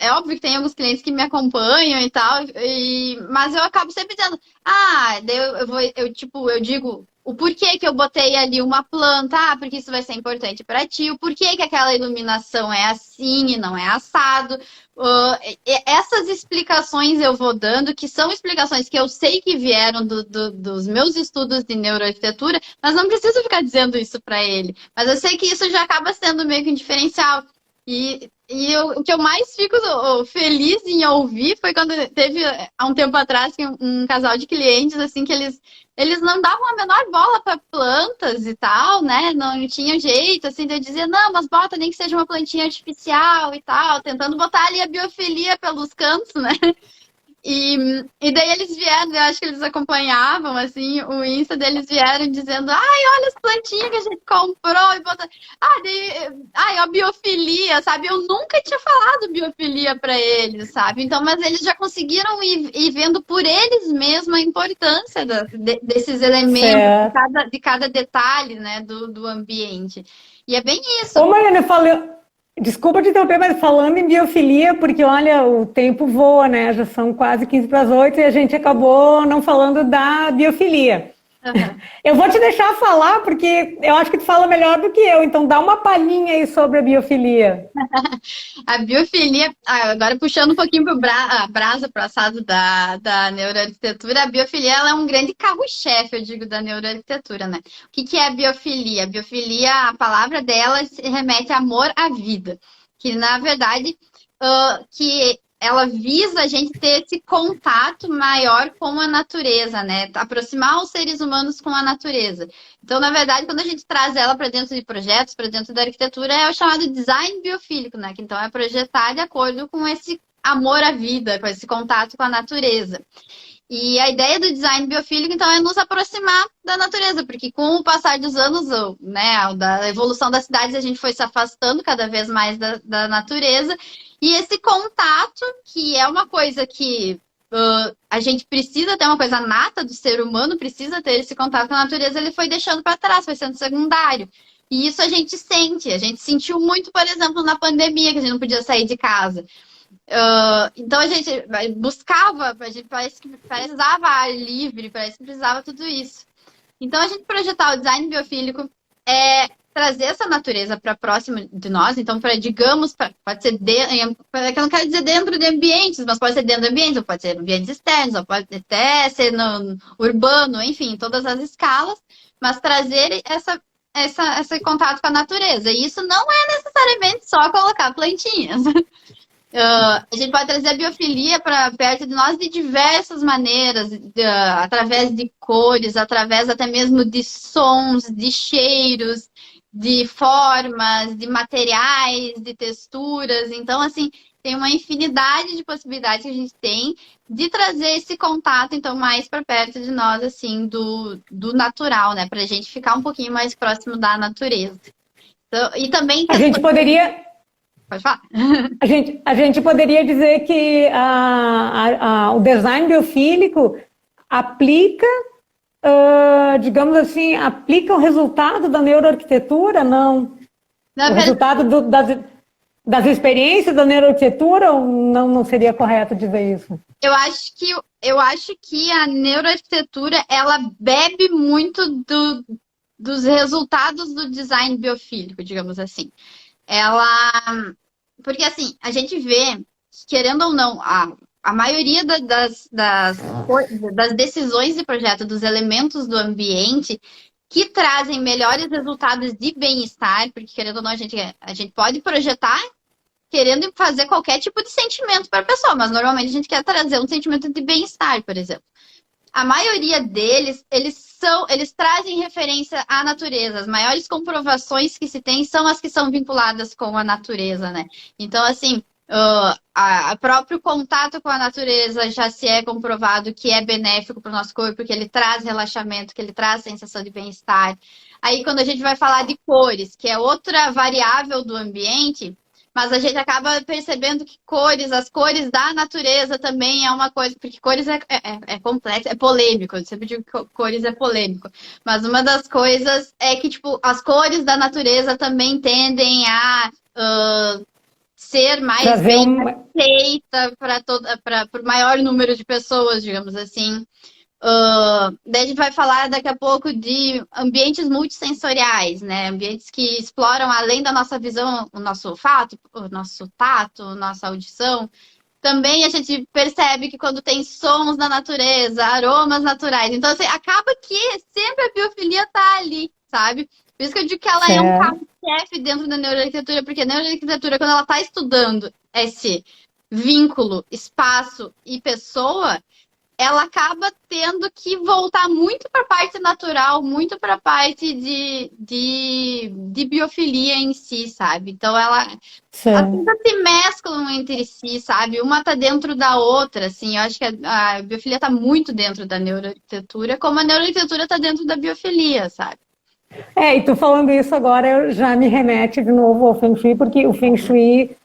é óbvio que tem alguns clientes que me acompanham e tal, mas eu acabo sempre dizendo, eu digo o porquê que eu botei ali uma planta, porque isso vai ser importante para ti, o porquê que aquela iluminação é assim e não é assado. Essas explicações eu vou dando, que são explicações que eu sei que vieram dos meus estudos de neuroarquitetura, mas não preciso ficar dizendo isso para ele. Mas eu sei que isso já acaba sendo meio que um diferencial. O que eu mais fico feliz em ouvir foi quando teve, há um tempo atrás, um casal de clientes, assim, que eles não davam a menor bola para plantas e tal, né? Não tinham jeito, assim, de eu dizer, não, mas bota nem que seja uma plantinha artificial e tal, tentando botar ali a biofilia pelos cantos, né? E daí eles vieram, eu acho que eles acompanhavam, assim, o Insta deles vieram dizendo, ai, olha as plantinhas que a gente comprou, e botou... ai, a biofilia, sabe? Eu nunca tinha falado biofilia para eles, sabe? Então, mas eles já conseguiram ir vendo por eles mesmos a importância desses elementos, de cada detalhe, né, do ambiente. E é bem isso. Ô, Mariana, desculpa te interromper, mas falando em biofilia, porque olha, o tempo voa, né? Já são quase 15 para as 8 e a gente acabou não falando da biofilia. Uhum. Eu vou te deixar falar, porque eu acho que tu fala melhor do que eu, então dá uma palhinha aí sobre a biofilia. A biofilia, agora puxando um pouquinho para a brasa, para o assado da neuroarquitetura, a biofilia ela é um grande carro-chefe, eu digo, da neuroarquitetura, né? O que é a biofilia? A biofilia, a palavra dela se remete a amor à vida, que na verdade, que ela visa a gente ter esse contato maior com a natureza, né? Aproximar os seres humanos com a natureza. Então, na verdade, quando a gente traz ela para dentro de projetos, para dentro da arquitetura, é o chamado design biofílico, né? Que então é projetar de acordo com esse amor à vida, com esse contato com a natureza. E a ideia do design biofílico, então, é nos aproximar da natureza, porque com o passar dos anos, né, da evolução das cidades, a gente foi se afastando cada vez mais da natureza. E esse contato, que é uma coisa que a gente precisa ter, uma coisa nata do ser humano, precisa ter esse contato com a natureza, ele foi deixando para trás, foi sendo secundário. E isso a gente sentiu muito, por exemplo, na pandemia, que a gente não podia sair de casa. Então a gente buscava, a gente parece que precisava ar livre, parece que precisava tudo isso. Então a gente projetar o design biofílico é trazer essa natureza para próximo de nós, então digamos, pode ser eu não quero dizer dentro de ambientes, mas pode ser dentro de ambientes, ou pode ser ambientes externos, ou pode até ser no urbano, enfim, todas as escalas, mas trazer esse contato com a natureza. E isso não é necessariamente só colocar plantinhas. A gente pode trazer a biofilia para perto de nós de diversas maneiras, através de cores, através até mesmo de sons, de cheiros, de formas, de materiais, de texturas. Então, assim, tem uma infinidade de possibilidades que a gente tem de trazer esse contato, então, mais para perto de nós, assim, do natural, né? Para a gente ficar um pouquinho mais próximo da natureza. Então, e também... A gente poderia... Pode falar. A gente poderia dizer que o design biofílico aplica, digamos assim, aplica o resultado da neuroarquitetura, não? O resultado das experiências da neuroarquitetura, ou não seria correto dizer isso? Eu acho que a neuroarquitetura, ela bebe muito dos resultados do design biofílico, digamos assim. Porque assim, a gente vê, querendo ou não, a maioria das decisões de projeto, dos elementos do ambiente que trazem melhores resultados de bem-estar, porque querendo ou não, a gente pode projetar querendo fazer qualquer tipo de sentimento para a pessoa, mas normalmente a gente quer trazer um sentimento de bem-estar, por exemplo. A maioria deles, eles trazem referência à natureza. As maiores comprovações que se tem são as que são vinculadas com a natureza, né? Então, assim, o próprio contato com a natureza já se é comprovado que é benéfico para o nosso corpo, que ele traz relaxamento, que ele traz sensação de bem-estar. Aí, quando a gente vai falar de cores, que é outra variável do ambiente... Mas a gente acaba percebendo que as cores da natureza também é uma coisa, porque cores é complexo, é polêmico, eu sempre digo que cores é polêmico. Mas uma das coisas é que, tipo, as cores da natureza também tendem a ser mais bem aceita para o maior número de pessoas, digamos assim. Daí a gente vai falar daqui a pouco de ambientes multissensoriais, né? Ambientes que exploram além da nossa visão, o nosso olfato, o nosso tato, a nossa audição. Também a gente percebe que quando tem sons da natureza, aromas naturais. Então, assim, acaba que sempre a biofilia tá ali, sabe? Por isso que eu digo que ela é um carro-chefe dentro da neuroarquitetura, porque a neuroarquitetura, quando ela está estudando esse vínculo, espaço e pessoa, ela acaba tendo que voltar muito para a parte natural, muito para a parte de biofilia em si, sabe? Então, as coisas se mesclam entre si, sabe? Uma tá dentro da outra, assim. Eu acho que a biofilia tá muito dentro da neuroarquitetura, como a neuroarquitetura tá dentro da biofilia, sabe? E tu falando isso agora já me remete de novo ao Feng Shui, porque o Feng Shui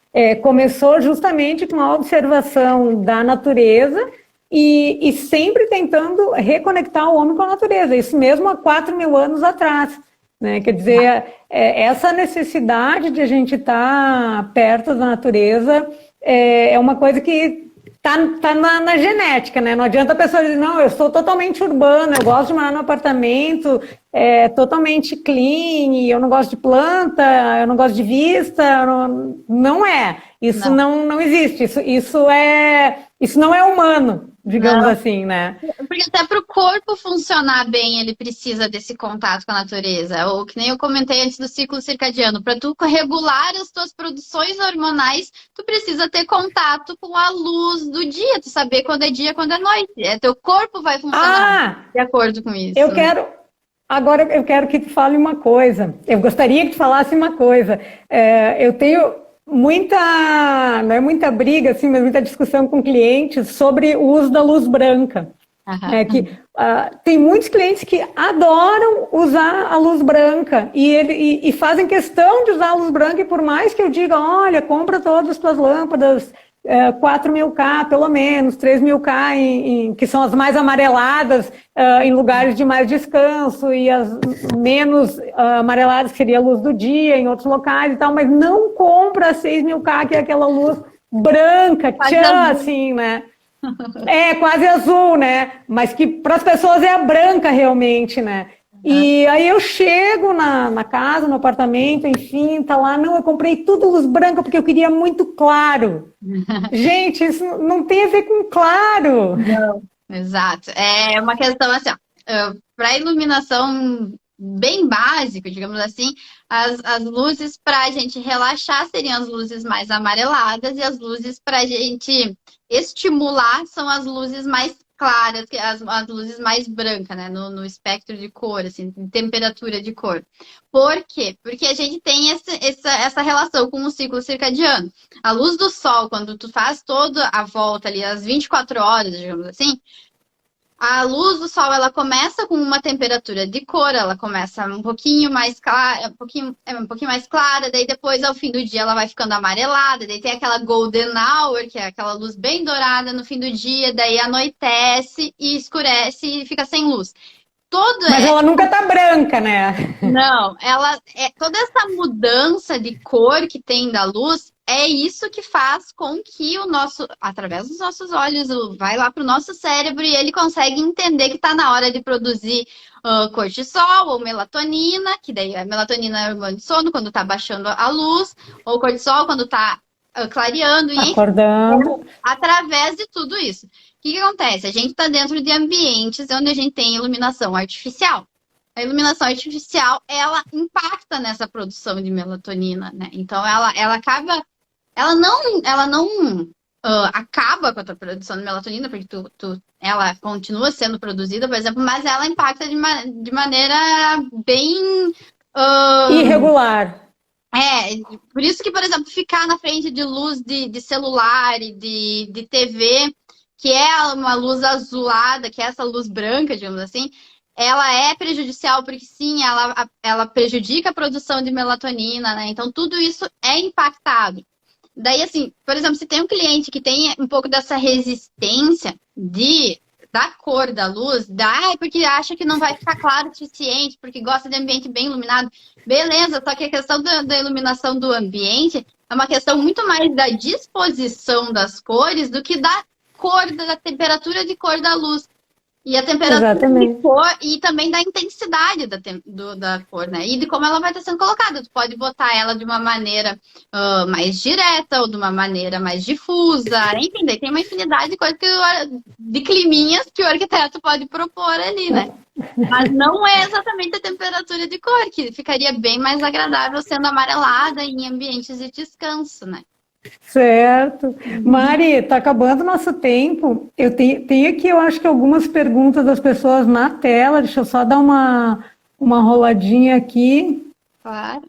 começou justamente com a observação da natureza e sempre tentando reconectar o homem com a natureza, isso mesmo há 4.000 anos atrás, né? Quer dizer, essa necessidade de a gente estar perto da natureza é uma coisa que tá na genética, né? Não adianta a pessoa dizer, não, eu sou totalmente urbana, eu gosto de morar no apartamento, totalmente clean, eu não gosto de planta, eu não gosto de vista, não é. Isso não existe, isso não é humano, digamos assim, né? Porque até para o corpo funcionar bem, ele precisa desse contato com a natureza. Ou que nem eu comentei antes do ciclo circadiano, para tu regular as tuas produções hormonais, tu precisa ter contato com a luz do dia, tu saber quando é dia, quando é noite. Teu corpo vai funcionar de acordo com isso. Agora eu quero que tu fale uma coisa. Eu gostaria que tu falasse uma coisa. Eu tenho não é muita briga, assim, mas muita discussão com clientes sobre o uso da luz branca. Tem muitos clientes que adoram usar a luz branca e fazem questão de usar a luz branca, e por mais que eu diga, olha, compra todas as tuas lâmpadas 4.000K pelo menos, 3.000K, que são as mais amareladas, em lugares de mais descanso, e as menos amareladas, que seria a luz do dia, em outros locais e tal, mas não compra 6.000K, que é aquela luz branca, tchan, assim, né? Quase azul, né? Mas que para as pessoas é a branca realmente, né? E aí eu chego na casa, no apartamento, enfim, tá lá, não, eu comprei tudo luz branca porque eu queria muito claro. Gente, isso não tem a ver com claro. Não. Exato. É uma questão assim, para iluminação bem básica, digamos assim, as luzes para a gente relaxar seriam as luzes mais amareladas, e as luzes para a gente estimular são as luzes mais claras, que as luzes mais brancas, né, no espectro de cor, assim, temperatura de cor. Por quê? Porque a gente tem essa relação com o ciclo circadiano. A luz do sol, quando tu faz toda a volta ali, às 24 horas, digamos assim, a luz do sol, ela começa com uma temperatura de cor, ela começa um pouquinho mais clara, um pouquinho mais clara, daí depois, ao fim do dia, ela vai ficando amarelada, daí tem aquela golden hour, que é aquela luz bem dourada no fim do dia, daí anoitece e escurece e fica sem luz. Mas ela nunca tá branca, né? Não, toda essa mudança de cor que tem da luz, é isso que faz com que através dos nossos olhos, vai lá para o nosso cérebro e ele consegue entender que está na hora de produzir cortisol ou melatonina, que daí a melatonina é o hormônio de sono quando está baixando a luz, ou cortisol quando está clareando, e acordando. Através de tudo isso. O que acontece? A gente está dentro de ambientes onde a gente tem iluminação artificial. A iluminação artificial, ela impacta nessa produção de melatonina, né? Então, ela não acaba com a tua produção de melatonina, porque ela continua sendo produzida, por exemplo, mas ela impacta de maneira bem irregular. Por isso que, por exemplo, ficar na frente de luz de celular e de TV, que é uma luz azulada, que é essa luz branca, digamos assim, ela é prejudicial, porque sim, ela prejudica a produção de melatonina, né? Então, tudo isso é impactado. Daí, assim, por exemplo, se tem um cliente que tem um pouco dessa resistência da cor da luz, porque acha que não vai ficar claro o suficiente, porque gosta de ambiente bem iluminado, beleza, só que a questão da iluminação do ambiente é uma questão muito mais da disposição das cores do que da cor, da temperatura de cor da luz. E a temperatura Exatamente. de cor e também da intensidade da cor, né? E de como ela vai estar sendo colocada. Tu pode botar ela de uma maneira mais direta ou de uma maneira mais difusa. Enfim, daí tem uma infinidade de coisas de climinhas que o arquiteto pode propor ali, né? Mas não é exatamente a temperatura de cor, que ficaria bem mais agradável sendo amarelada em ambientes de descanso, né? Certo. Mari, está acabando o nosso tempo. Eu tenho aqui, eu acho que algumas perguntas das pessoas na tela. Deixa eu só dar uma roladinha aqui. Claro.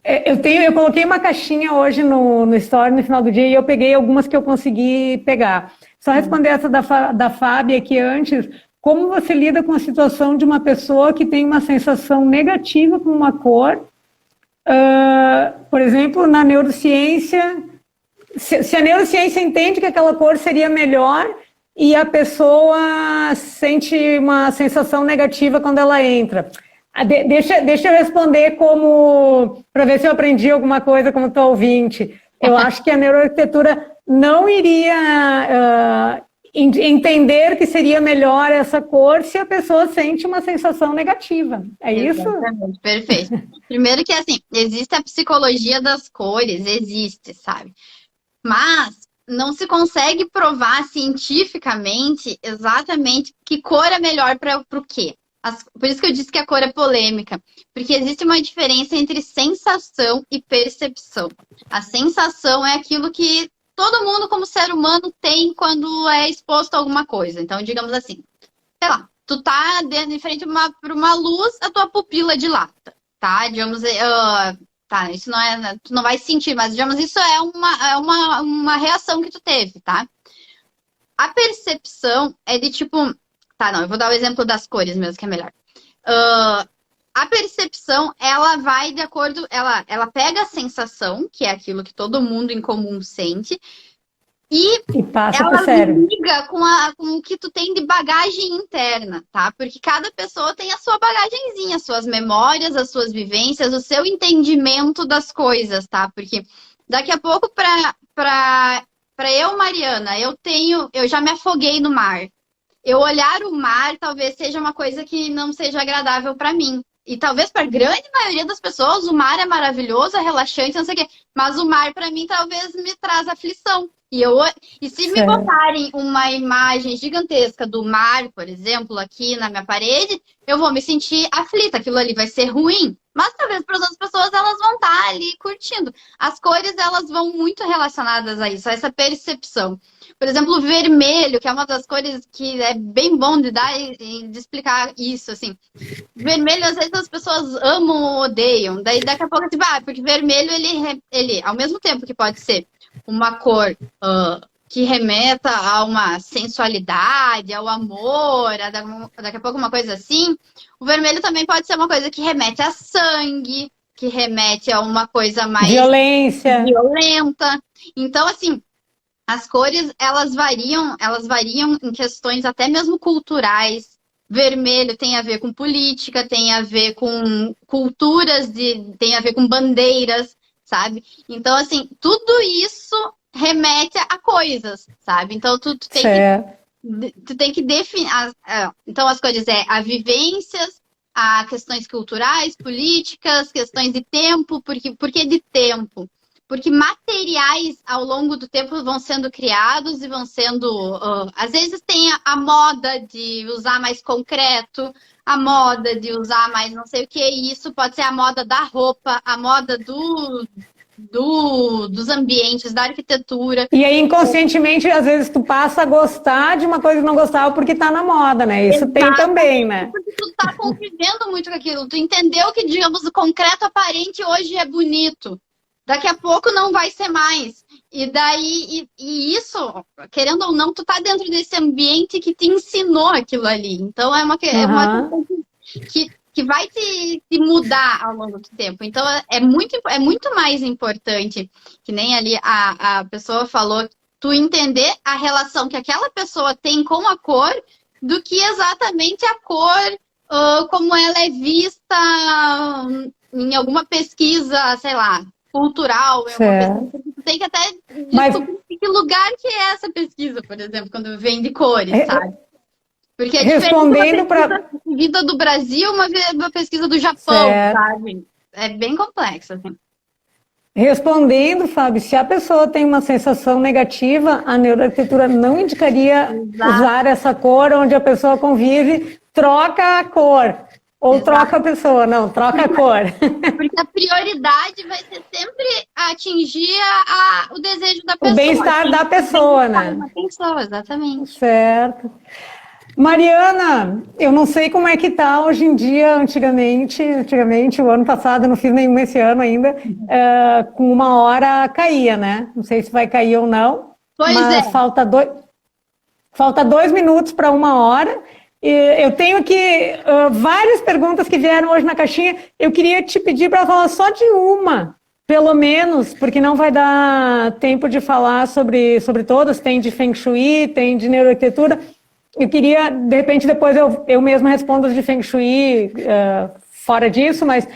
Eu coloquei uma caixinha hoje no Story no final do dia e eu peguei algumas que eu consegui pegar. Só responder essa da Fábia aqui antes. Como você lida com a situação de uma pessoa que tem uma sensação negativa com uma cor? Por exemplo, na neurociência, se a neurociência entende que aquela cor seria melhor e a pessoa sente uma sensação negativa quando ela entra. Deixa eu responder para ver se eu aprendi alguma coisa como tua ouvinte. Eu acho que a neuroarquitetura não iria entender que seria melhor essa cor se a pessoa sente uma sensação negativa. É isso? Exatamente, perfeito. Primeiro que, assim, existe a psicologia das cores, existe, sabe? Mas não se consegue provar cientificamente exatamente que cor é melhor para o quê. Por isso que eu disse que a cor é polêmica. Porque existe uma diferença entre sensação e percepção. A sensação é aquilo que todo mundo, como ser humano, tem quando é exposto a alguma coisa. Então, digamos assim, sei lá, tu tá de frente para uma luz, a tua pupila dilata, tá? Digamos, tá, isso não é, tu não vai sentir, mas digamos, isso é uma reação que tu teve, tá? A percepção é de tipo, tá, não, eu vou dar o exemplo das cores mesmo, que é melhor. A percepção, ela vai de acordo, ela pega a sensação, que é aquilo que todo mundo em comum sente, e passa ela pro cérebro. liga com o que tu tem de bagagem interna, tá? Porque cada pessoa tem a sua bagagenzinha, as suas memórias, as suas vivências, o seu entendimento das coisas, tá? Porque daqui a pouco, pra eu, Mariana, eu já me afoguei no mar. Eu olhar o mar talvez seja uma coisa que não seja agradável para mim. E talvez para a grande maioria das pessoas o mar é maravilhoso, é relaxante, não sei o quê. Mas o mar para mim talvez me traz aflição. E se me botarem uma imagem gigantesca do mar, por exemplo, aqui na minha parede, eu vou me sentir aflita. Aquilo ali vai ser ruim. Mas talvez para as outras pessoas elas vão estar ali curtindo. As cores elas vão muito relacionadas a isso, a essa percepção. Por exemplo, o vermelho, que é uma das cores que é bem bom de dar e de explicar isso, assim. Vermelho, às vezes as pessoas amam ou odeiam. Daí daqui a pouco, tipo, porque vermelho, ele, ao mesmo tempo que pode ser uma cor que remeta a uma sensualidade, ao amor, daqui a pouco uma coisa assim, o vermelho também pode ser uma coisa que remete a sangue, que remete a uma coisa mais violenta. Então, assim, as cores, elas variam em questões até mesmo culturais. Vermelho tem a ver com política, tem a ver com culturas, tem a ver com bandeiras, sabe? Então, assim, tudo isso remete a coisas, sabe? Então, tu tem que definir. Então, as coisas a vivências, a questões culturais, políticas, questões de tempo. Por que de tempo? Porque materiais ao longo do tempo vão sendo criados e vão sendo... às vezes tem a moda de usar mais concreto, a moda de usar mais não sei o que, e isso pode ser a moda da roupa, a moda dos ambientes, da arquitetura. E aí, inconscientemente, às vezes tu passa a gostar de uma coisa que não gostava porque tá na moda, né? Isso tem também, né? Porque tu tá convivendo muito com aquilo. Tu entendeu que, digamos, o concreto aparente hoje é bonito. Daqui a pouco não vai ser mais. E daí, isso, querendo ou não, tu tá dentro desse ambiente que te ensinou aquilo ali. Então, é uma questão que vai te mudar ao longo do tempo. Então, é muito mais importante, que nem ali a pessoa falou, tu entender a relação que aquela pessoa tem com a cor, do que exatamente a cor, como ela é vista em alguma pesquisa, sei lá, cultural, é uma Certo. pesquisa que tu tem que até Mas descobrir que lugar que é essa pesquisa, por exemplo, quando vem de cores, sabe? Porque é diferente uma respondendo para. pesquisa do Brasil, uma pesquisa do Japão, Certo. sabe? É bem complexo, assim. Respondendo, Fábio, se a pessoa tem uma sensação negativa, a neuroarquitetura não indicaria Exato. usar essa cor onde a pessoa convive, troca a cor. Ou Exato. troca a pessoa, não, troca a cor. Porque a prioridade vai ser sempre atingir o desejo da O pessoa. bem-estar da pessoa, né? Da pessoa, exatamente. Certo. Mariana, eu não sei como é que tá hoje em dia, antigamente, o ano passado, eu não fiz nenhum esse ano ainda, com 1 hora caía, né? Não sei se vai cair ou não, Pois mas é. falta 2 minutos para 1 hora. E eu tenho aqui várias perguntas que vieram hoje na caixinha. Eu queria te pedir para falar só de uma, pelo menos, porque não vai dar tempo de falar sobre todas. Tem de Feng Shui, tem de neuroarquitetura. Eu queria, de repente, depois eu mesma respondo as de Feng Shui fora disso, mas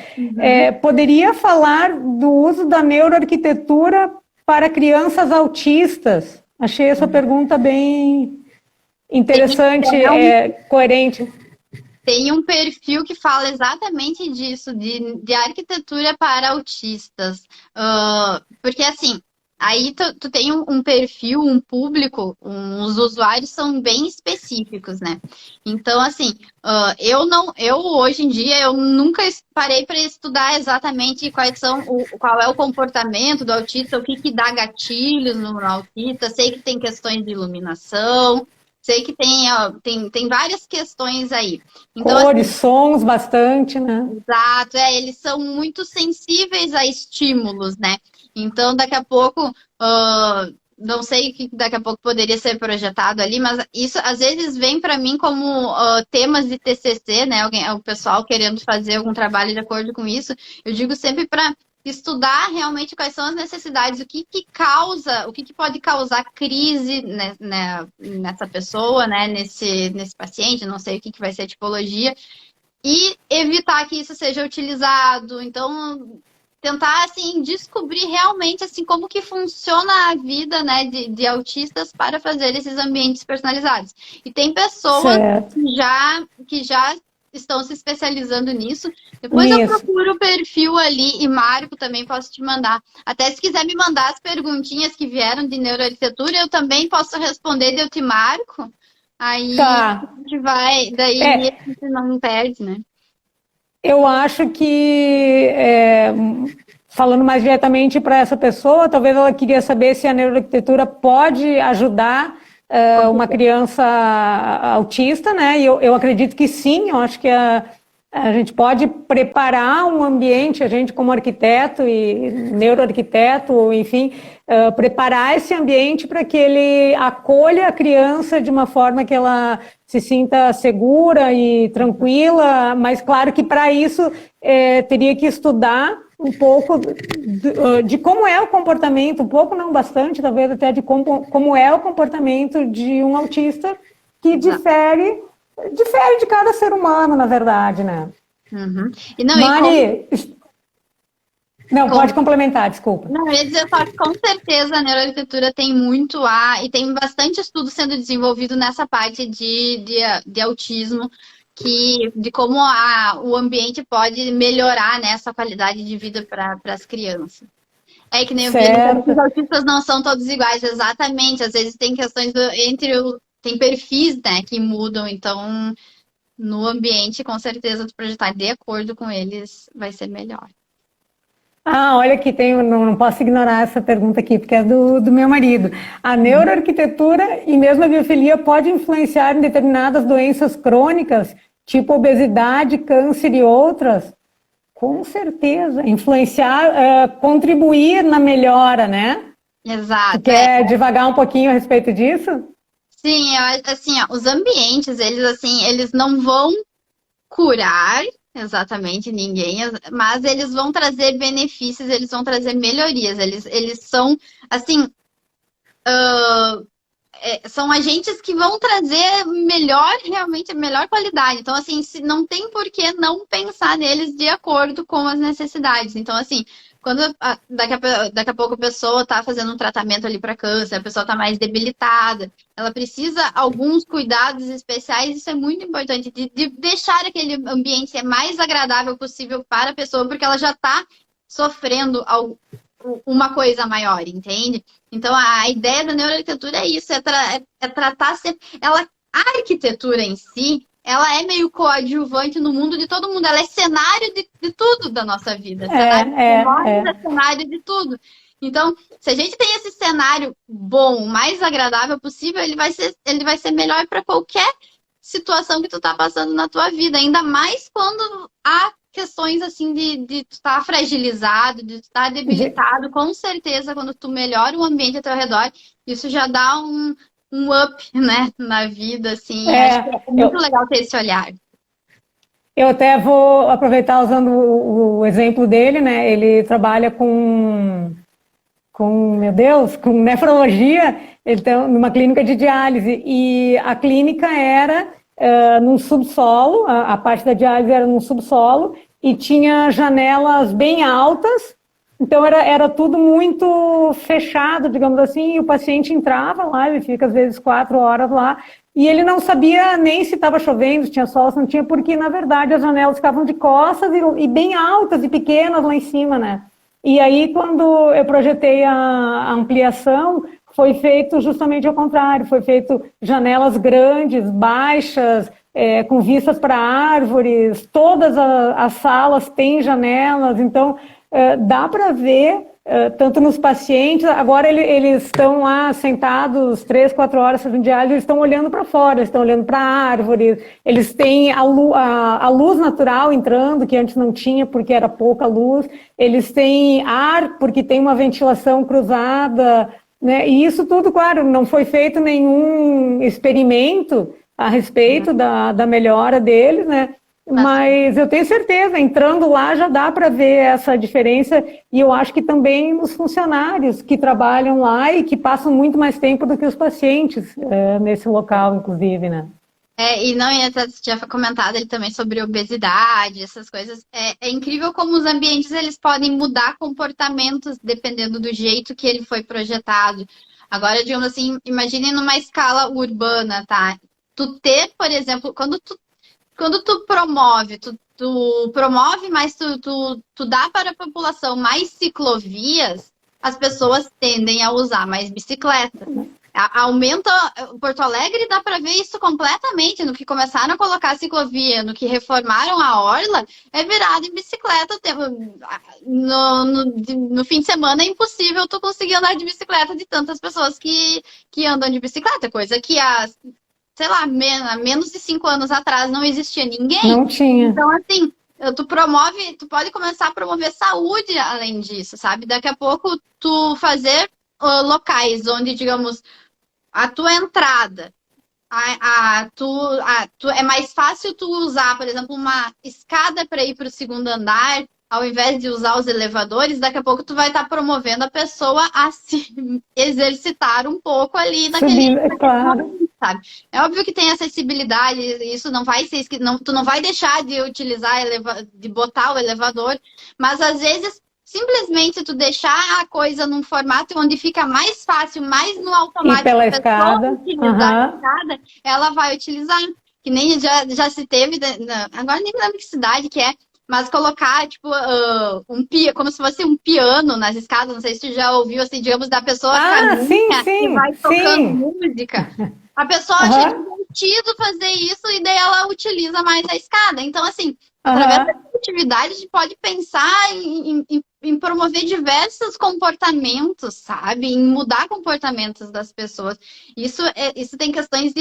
poderia falar do uso da neuroarquitetura para crianças autistas? Achei essa pergunta bem interessante, coerente. Tem um perfil que fala exatamente disso, de arquitetura para autistas. Porque, assim, aí tu tem um perfil, um público, os usuários são bem específicos, né? Então, assim, eu hoje em dia, eu nunca parei para estudar exatamente qual é o comportamento do autista, o que dá gatilhos no autista. Sei que tem questões de iluminação, sei que tem várias questões aí. Então, cores, assim, sons, bastante, né? exato, eles são muito sensíveis a estímulos, né? Então, daqui a pouco, não sei o que daqui a pouco poderia ser projetado ali, mas isso às vezes vem para mim como temas de TCC, né? O pessoal querendo fazer algum trabalho de acordo com isso. Eu digo sempre para estudar realmente quais são as necessidades, o que pode causar crise nessa pessoa, né? Nesse paciente, não sei o que vai ser a tipologia, e evitar que isso seja utilizado. Então, tentar, assim, descobrir realmente, assim, como que funciona a vida, né, de autistas para fazer esses ambientes personalizados. E tem pessoas que já estão se especializando nisso. Depois eu procuro o perfil ali, e Marco também posso te mandar. Até se quiser me mandar as perguntinhas que vieram de neuroarquitetura, eu também posso responder, eu te marco. Aí a gente vai, daí a gente não perde, né? Eu acho que, falando mais diretamente para essa pessoa, talvez ela queria saber se a neuroarquitetura pode ajudar uma criança autista, né? E eu acredito que sim, eu acho que a gente pode preparar um ambiente, a gente como arquiteto e neuroarquiteto, enfim, preparar esse ambiente para que ele acolha a criança de uma forma que ela se sinta segura e tranquila, mas claro que para isso teria que estudar um pouco de como é o comportamento, um pouco não bastante, talvez até de como é o comportamento de um autista que difere de cada ser humano, na verdade, né? Uhum. Mari, não, pode complementar, desculpa. Não, eu ia dizer só que com certeza a neuroarquitetura tem muito e tem bastante estudo sendo desenvolvido nessa parte de autismo, de como o ambiente pode melhorar, né, essa qualidade de vida para as crianças. É que nem eu vi, os autistas não são todos iguais, exatamente. Às vezes tem questões tem perfis, né, que mudam, então no ambiente, com certeza, tu projetar de acordo com eles vai ser melhor. Olha aqui, não posso ignorar essa pergunta aqui, porque é do meu marido. A neuroarquitetura e mesmo a biofilia pode influenciar em determinadas doenças crônicas, tipo obesidade, câncer e outras? Com certeza. Influenciar, contribuir na melhora, né? Exato. Tu quer devagar um pouquinho a respeito disso? Sim, assim, os ambientes, eles não vão curar exatamente ninguém, mas eles vão trazer benefícios, eles vão trazer melhorias, eles são, assim, são agentes que vão trazer realmente a melhor qualidade. Então, assim, não tem por que não pensar neles de acordo com as necessidades. Então, assim, daqui a pouco a pessoa está fazendo um tratamento ali para câncer, a pessoa está mais debilitada, ela precisa alguns cuidados especiais, isso é muito importante, de deixar aquele ambiente mais agradável possível para a pessoa, porque ela já está sofrendo uma coisa maior, entende? Então, a ideia da neuroarquitetura é isso, é tratar sempre... A arquitetura em si, ela é meio coadjuvante no mundo de todo mundo. Ela é cenário de tudo da nossa vida. Cenário de tudo. Então, se a gente tem esse cenário bom, mais agradável possível, ele vai ser melhor para qualquer situação que tu tá passando na tua vida. Ainda mais quando há questões assim de tu estar fragilizado, de tu estar debilitado. Com certeza, quando tu melhora o ambiente ao teu redor, isso já dá um up, né, na vida, assim. Acho que é muito legal ter esse olhar. Eu até vou aproveitar usando o exemplo dele, né? Ele trabalha meu Deus, com nefrologia, ele está numa clínica de diálise, e a clínica era num subsolo, a parte da diálise era num subsolo, e tinha janelas bem altas. Então, era tudo muito fechado, digamos assim, e o paciente entrava lá, ele fica às vezes 4 horas lá, e ele não sabia nem se estava chovendo, se tinha sol, se não tinha, porque, na verdade, as janelas ficavam de costas e bem altas e pequenas lá em cima, né? E aí, quando eu projetei a ampliação, foi feito justamente ao contrário, foi feito janelas grandes, baixas, com vistas para árvores, todas as salas têm janelas, então... dá para ver, tanto nos pacientes, agora eles estão lá sentados 3, 4 horas fazendo diálise, eles estão olhando para fora, eles estão olhando para árvores, eles têm a luz natural entrando, que antes não tinha porque era pouca luz, eles têm ar, porque tem uma ventilação cruzada, né? E isso tudo, claro, não foi feito nenhum experimento a respeito da melhora deles, né? Mas eu tenho certeza, entrando lá já dá para ver essa diferença, e eu acho que também os funcionários que trabalham lá e que passam muito mais tempo do que os pacientes nesse local, inclusive, né? E não ia tinha comentado ele também sobre obesidade, essas coisas. É incrível como os ambientes eles podem mudar comportamentos dependendo do jeito que ele foi projetado. Agora, digamos assim, imagine numa escala urbana, tá? Tu ter, por exemplo, quando tu promove, tu promove, mas tu dá para a população mais ciclovias, as pessoas tendem a usar mais bicicleta. Aumenta, Porto Alegre dá para ver isso completamente, no que começaram a colocar a ciclovia, no que reformaram a orla, é virado em bicicleta. No fim de semana é impossível tu conseguir andar de bicicleta de tantas pessoas que andam de bicicleta, coisa que sei lá, menos de 5 anos atrás não existia ninguém. Não tinha. Então, assim, tu pode começar a promover saúde além disso, sabe? Daqui a pouco tu fazer locais onde, digamos, a tua entrada, é mais fácil tu usar, por exemplo, uma escada para ir para o segundo andar, ao invés de usar os elevadores, daqui a pouco tu vai estar promovendo a pessoa a se exercitar um pouco ali naquele claro. Sabe? É óbvio que tem acessibilidade, isso não vai ser tu não vai deixar de utilizar de botar o elevador, mas às vezes simplesmente tu deixar a coisa num formato onde fica mais fácil, mais no automático, e pela escada, utilizar a escada, ela vai utilizar, que nem já se teve, agora nem me lembro que cidade que é, mas colocar, tipo, como se fosse um piano nas escadas, não sei se tu já ouviu, assim, digamos, da pessoa caminha e vai tocando música. A pessoa acha divertido fazer isso e daí ela utiliza mais a escada. Então, assim, através da atividade, a gente pode pensar em promover diversos comportamentos, sabe? Em mudar comportamentos das pessoas. Isso tem questões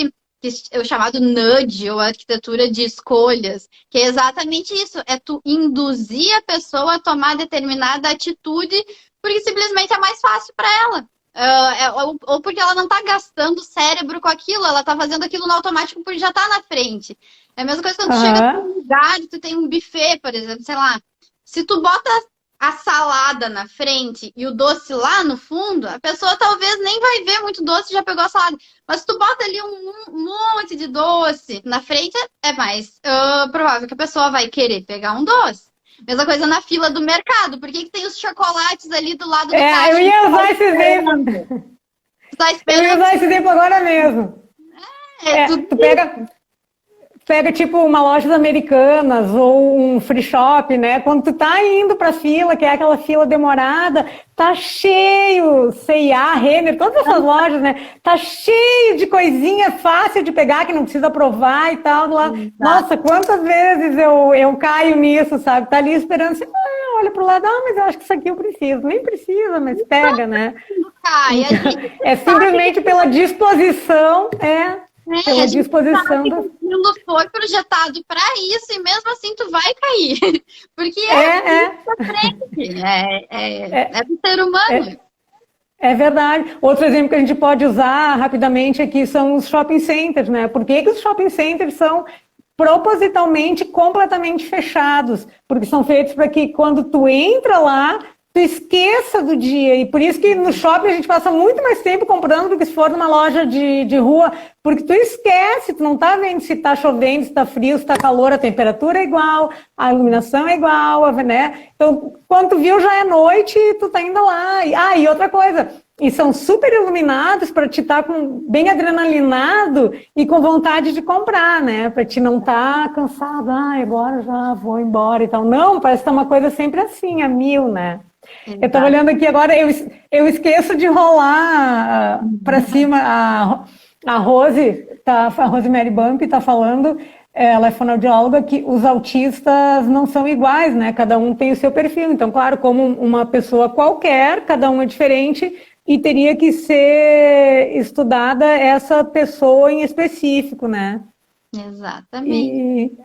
o chamado nudge, ou arquitetura de escolhas, que é exatamente isso, é tu induzir a pessoa a tomar determinada atitude porque simplesmente é mais fácil para ela. Ou porque ela não está gastando o cérebro com aquilo, ela está fazendo aquilo no automático porque já está na frente. É a mesma coisa quando tu chega num lugar, tu tem um buffet, por exemplo, sei lá, se tu bota a salada na frente e o doce lá no fundo, a pessoa talvez nem vai ver muito doce, já pegou a salada. Mas se tu bota ali um monte de doce na frente, é mais provável que a pessoa vai querer pegar um doce. Mesma coisa na fila do mercado. Por que tem os chocolates ali do lado do É, caixa? eu ia usar esse exemplo. Tu tá Eu ia esperando. usar esse exemplo agora mesmo. Tudo Tu pega tipo uma lojas americanas ou um free shop, né? Quando tu tá indo pra fila, que é aquela fila demorada, tá cheio, C&A, Renner, todas essas lojas, né? Tá cheio de coisinha fácil de pegar, que não precisa provar e tal. Lá. Nossa, quantas vezes eu caio nisso, sabe? Tá ali esperando, você olha pro lado, mas eu acho que isso aqui eu preciso. Nem precisa, mas pega, né? cai. A gente É simplesmente pela disposição, pela a gente disposição sabe que aquilo foi projetado para isso e mesmo assim tu vai cair. Porque sofrente. É do ser humano. É verdade. Outro exemplo que a gente pode usar rapidamente aqui são os shopping centers, né? Por que os shopping centers são propositalmente completamente fechados? Porque são feitos para que quando tu entra lá, tu esqueça do dia. E por isso que no shopping a gente passa muito mais tempo comprando do que se for numa loja de rua, porque tu esquece, tu não tá vendo se tá chovendo, se tá frio, se tá calor, a temperatura é igual, a iluminação é igual, né? Então, quando tu viu, já é noite e tu tá indo lá. E outra coisa, e são super iluminados para te estar bem adrenalinado e com vontade de comprar, né? Para te não estar cansado, agora já vou embora e tal. Não, parece que tá uma coisa sempre assim, a mil, né? Eu estava olhando aqui agora, eu esqueço de rolar para cima. A Rosemary Bump está falando, ela é fonoaudióloga, que os autistas não são iguais, né? Cada um tem o seu perfil. Então, claro, como uma pessoa qualquer, cada um é diferente e teria que ser estudada essa pessoa em específico, né? Exatamente.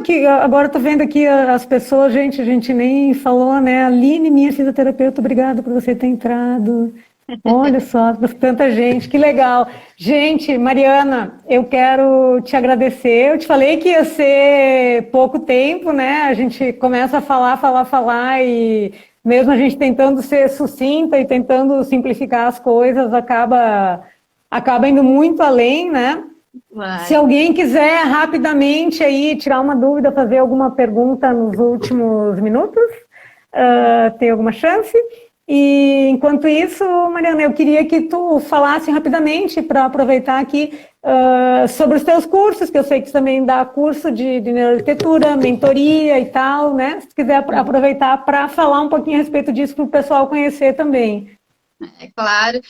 Que agora eu tô vendo aqui as pessoas, gente, a gente nem falou, né? Aline, minha fisioterapeuta, obrigada por você ter entrado. Olha só, tanta gente, que legal. Gente, Mariana, eu quero te agradecer. Eu te falei que ia ser pouco tempo, né? A gente começa a falar e mesmo a gente tentando ser sucinta e tentando simplificar as coisas, acaba indo muito além, né? Se alguém quiser rapidamente aí tirar uma dúvida, fazer alguma pergunta nos últimos minutos, tem alguma chance? E enquanto isso, Mariana, eu queria que tu falasse rapidamente para aproveitar aqui sobre os teus cursos, que eu sei que tu também dá curso de neuroarquitetura, mentoria e tal, né? Se tu quiser aproveitar para falar um pouquinho a respeito disso para o pessoal conhecer também. É claro.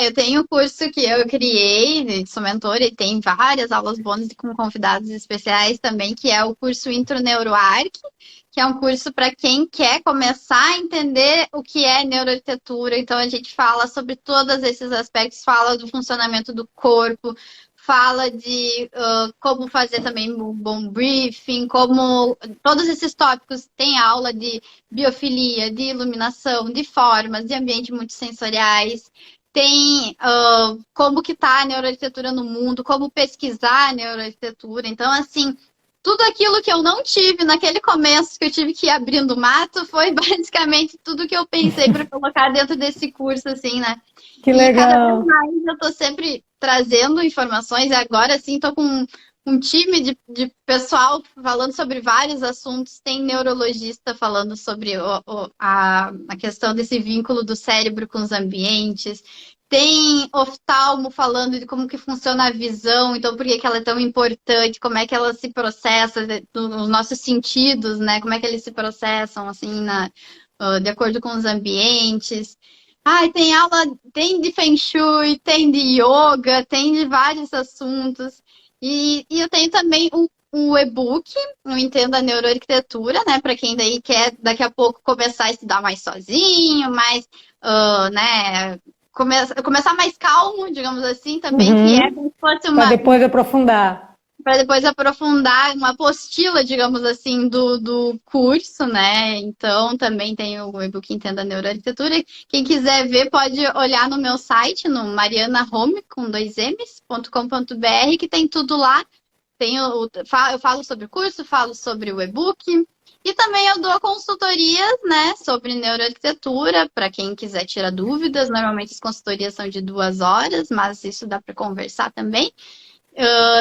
Eu tenho um curso que eu criei, sou mentora e tem várias aulas bônus com convidados especiais também, que é o curso Intro NeuroArc, que é um curso para quem quer começar a entender o que é neuroarquitetura. Então, a gente fala sobre todos esses aspectos, fala do funcionamento do corpo, fala de como fazer também um bom briefing, como todos esses tópicos. Tem aula de biofilia, de iluminação, de formas, de ambientes multissensoriais. Tem como que está a neuroarquitetura no mundo, como pesquisar a neuroarquitetura. Então, assim, tudo aquilo que eu não tive naquele começo, que eu tive que ir abrindo mato, foi basicamente tudo que eu pensei para colocar dentro desse curso, assim, né? Que legal. E cada vez mais eu estou sempre trazendo informações, e agora sim estou com um time de pessoal falando sobre vários assuntos. Tem neurologista falando sobre a questão desse vínculo do cérebro com os ambientes. Tem oftalmo falando de como que funciona a visão, então por que ela é tão importante, como é que ela se processa, os nossos sentidos, né? Como é que eles se processam, assim, de acordo com os ambientes. Tem aula, tem de Feng Shui, tem de Yoga, tem de vários assuntos. E eu tenho também um e-book, o Entenda a Neuroarquitetura, né? Para quem daí quer daqui a pouco começar a estudar mais sozinho, mais, né? Começar mais calmo, digamos assim, também, que é como se fosse uma... Para depois aprofundar. Para depois aprofundar uma apostila, digamos assim, do curso, né? Então, também tem o e-book Entenda a Neuroarquitetura. Quem quiser ver, pode olhar no meu site, no marianahome, com 2ms.com.br, que tem tudo lá. Eu falo sobre o curso, falo sobre o e-book. E também eu dou consultorias, né, sobre neuroarquitetura, para quem quiser tirar dúvidas. Normalmente as consultorias são de 2 horas, mas isso dá para conversar também.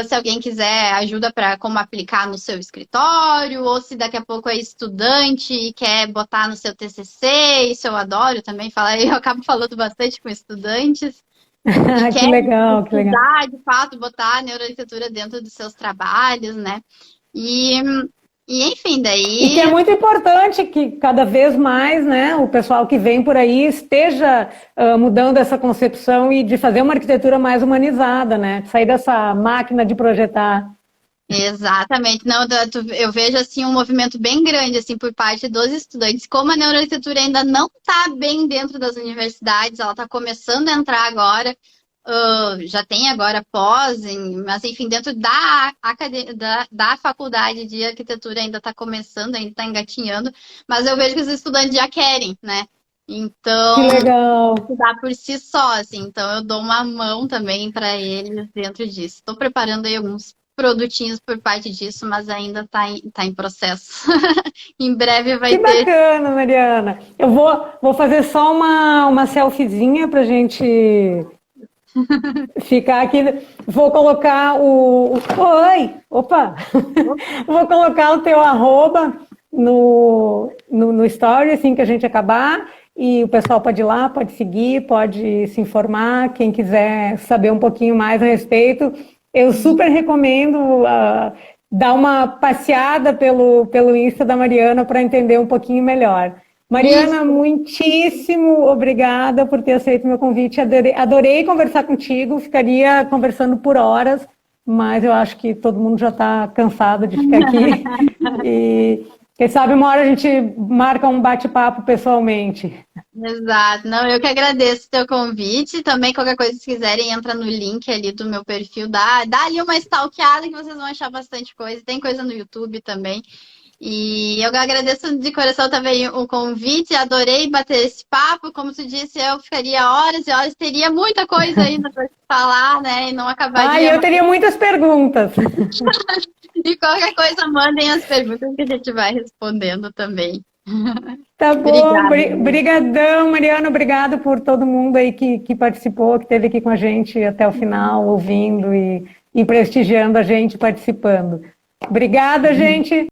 Se alguém quiser ajuda para como aplicar no seu escritório, ou se daqui a pouco é estudante e quer botar no seu TCC, isso eu adoro também falar, eu acabo falando bastante com estudantes, e Que quer legal, que legal. estudar, de fato, botar a neuroarquitetura dentro dos seus trabalhos, né? E, enfim, E que é daí muito importante que cada vez mais, né, o pessoal que vem por aí esteja mudando essa concepção e de fazer uma arquitetura mais humanizada, né? De sair dessa máquina de projetar. exatamente. Não, eu vejo assim um movimento bem grande assim por parte dos estudantes. Como a neuroarquitetura ainda não está bem dentro das universidades, ela está começando a entrar agora. Já tem agora mas enfim, dentro da faculdade de arquitetura ainda está começando, ainda está engatinhando, mas eu vejo que os estudantes já querem, né? Que Então, legal. estudar por si só, assim, então eu dou uma mão também para eles dentro disso. Estou preparando aí alguns produtinhos por parte disso, mas ainda está em processo. Em breve vai Que ter. bacana, Mariana. Eu vou fazer só uma selfiezinha para a gente ficar aqui. Vou colocar Oi! Opa! Vou colocar o teu arroba no story, assim que a gente acabar. E o pessoal pode ir lá, pode seguir, pode se informar. Quem quiser saber um pouquinho mais a respeito, eu super recomendo dar uma passeada pelo Insta da Mariana para entender um pouquinho melhor. Mariana, Isso. muitíssimo obrigada por ter aceito meu convite. Adorei conversar contigo, ficaria conversando por horas, mas eu acho que todo mundo já está cansado de ficar aqui. E quem sabe uma hora a gente marca um bate-papo pessoalmente. Exato. Não, eu que agradeço o teu convite. Também, qualquer coisa, se quiserem, entra no link ali do meu perfil. Dá ali uma stalkeada que vocês vão achar bastante coisa. Tem coisa no YouTube também. E eu agradeço de coração também o convite. Adorei bater esse papo. Como tu disse, eu ficaria horas e horas. Teria muita coisa ainda para falar, né? E não acabaria. Eu teria muitas perguntas. E qualquer coisa, mandem as perguntas que a gente vai respondendo também. Tá bom, Obrigada. brigadão, Mariana, obrigado por todo mundo aí que participou, que esteve aqui com a gente até o final, ouvindo e prestigiando a gente, participando. Obrigada, gente!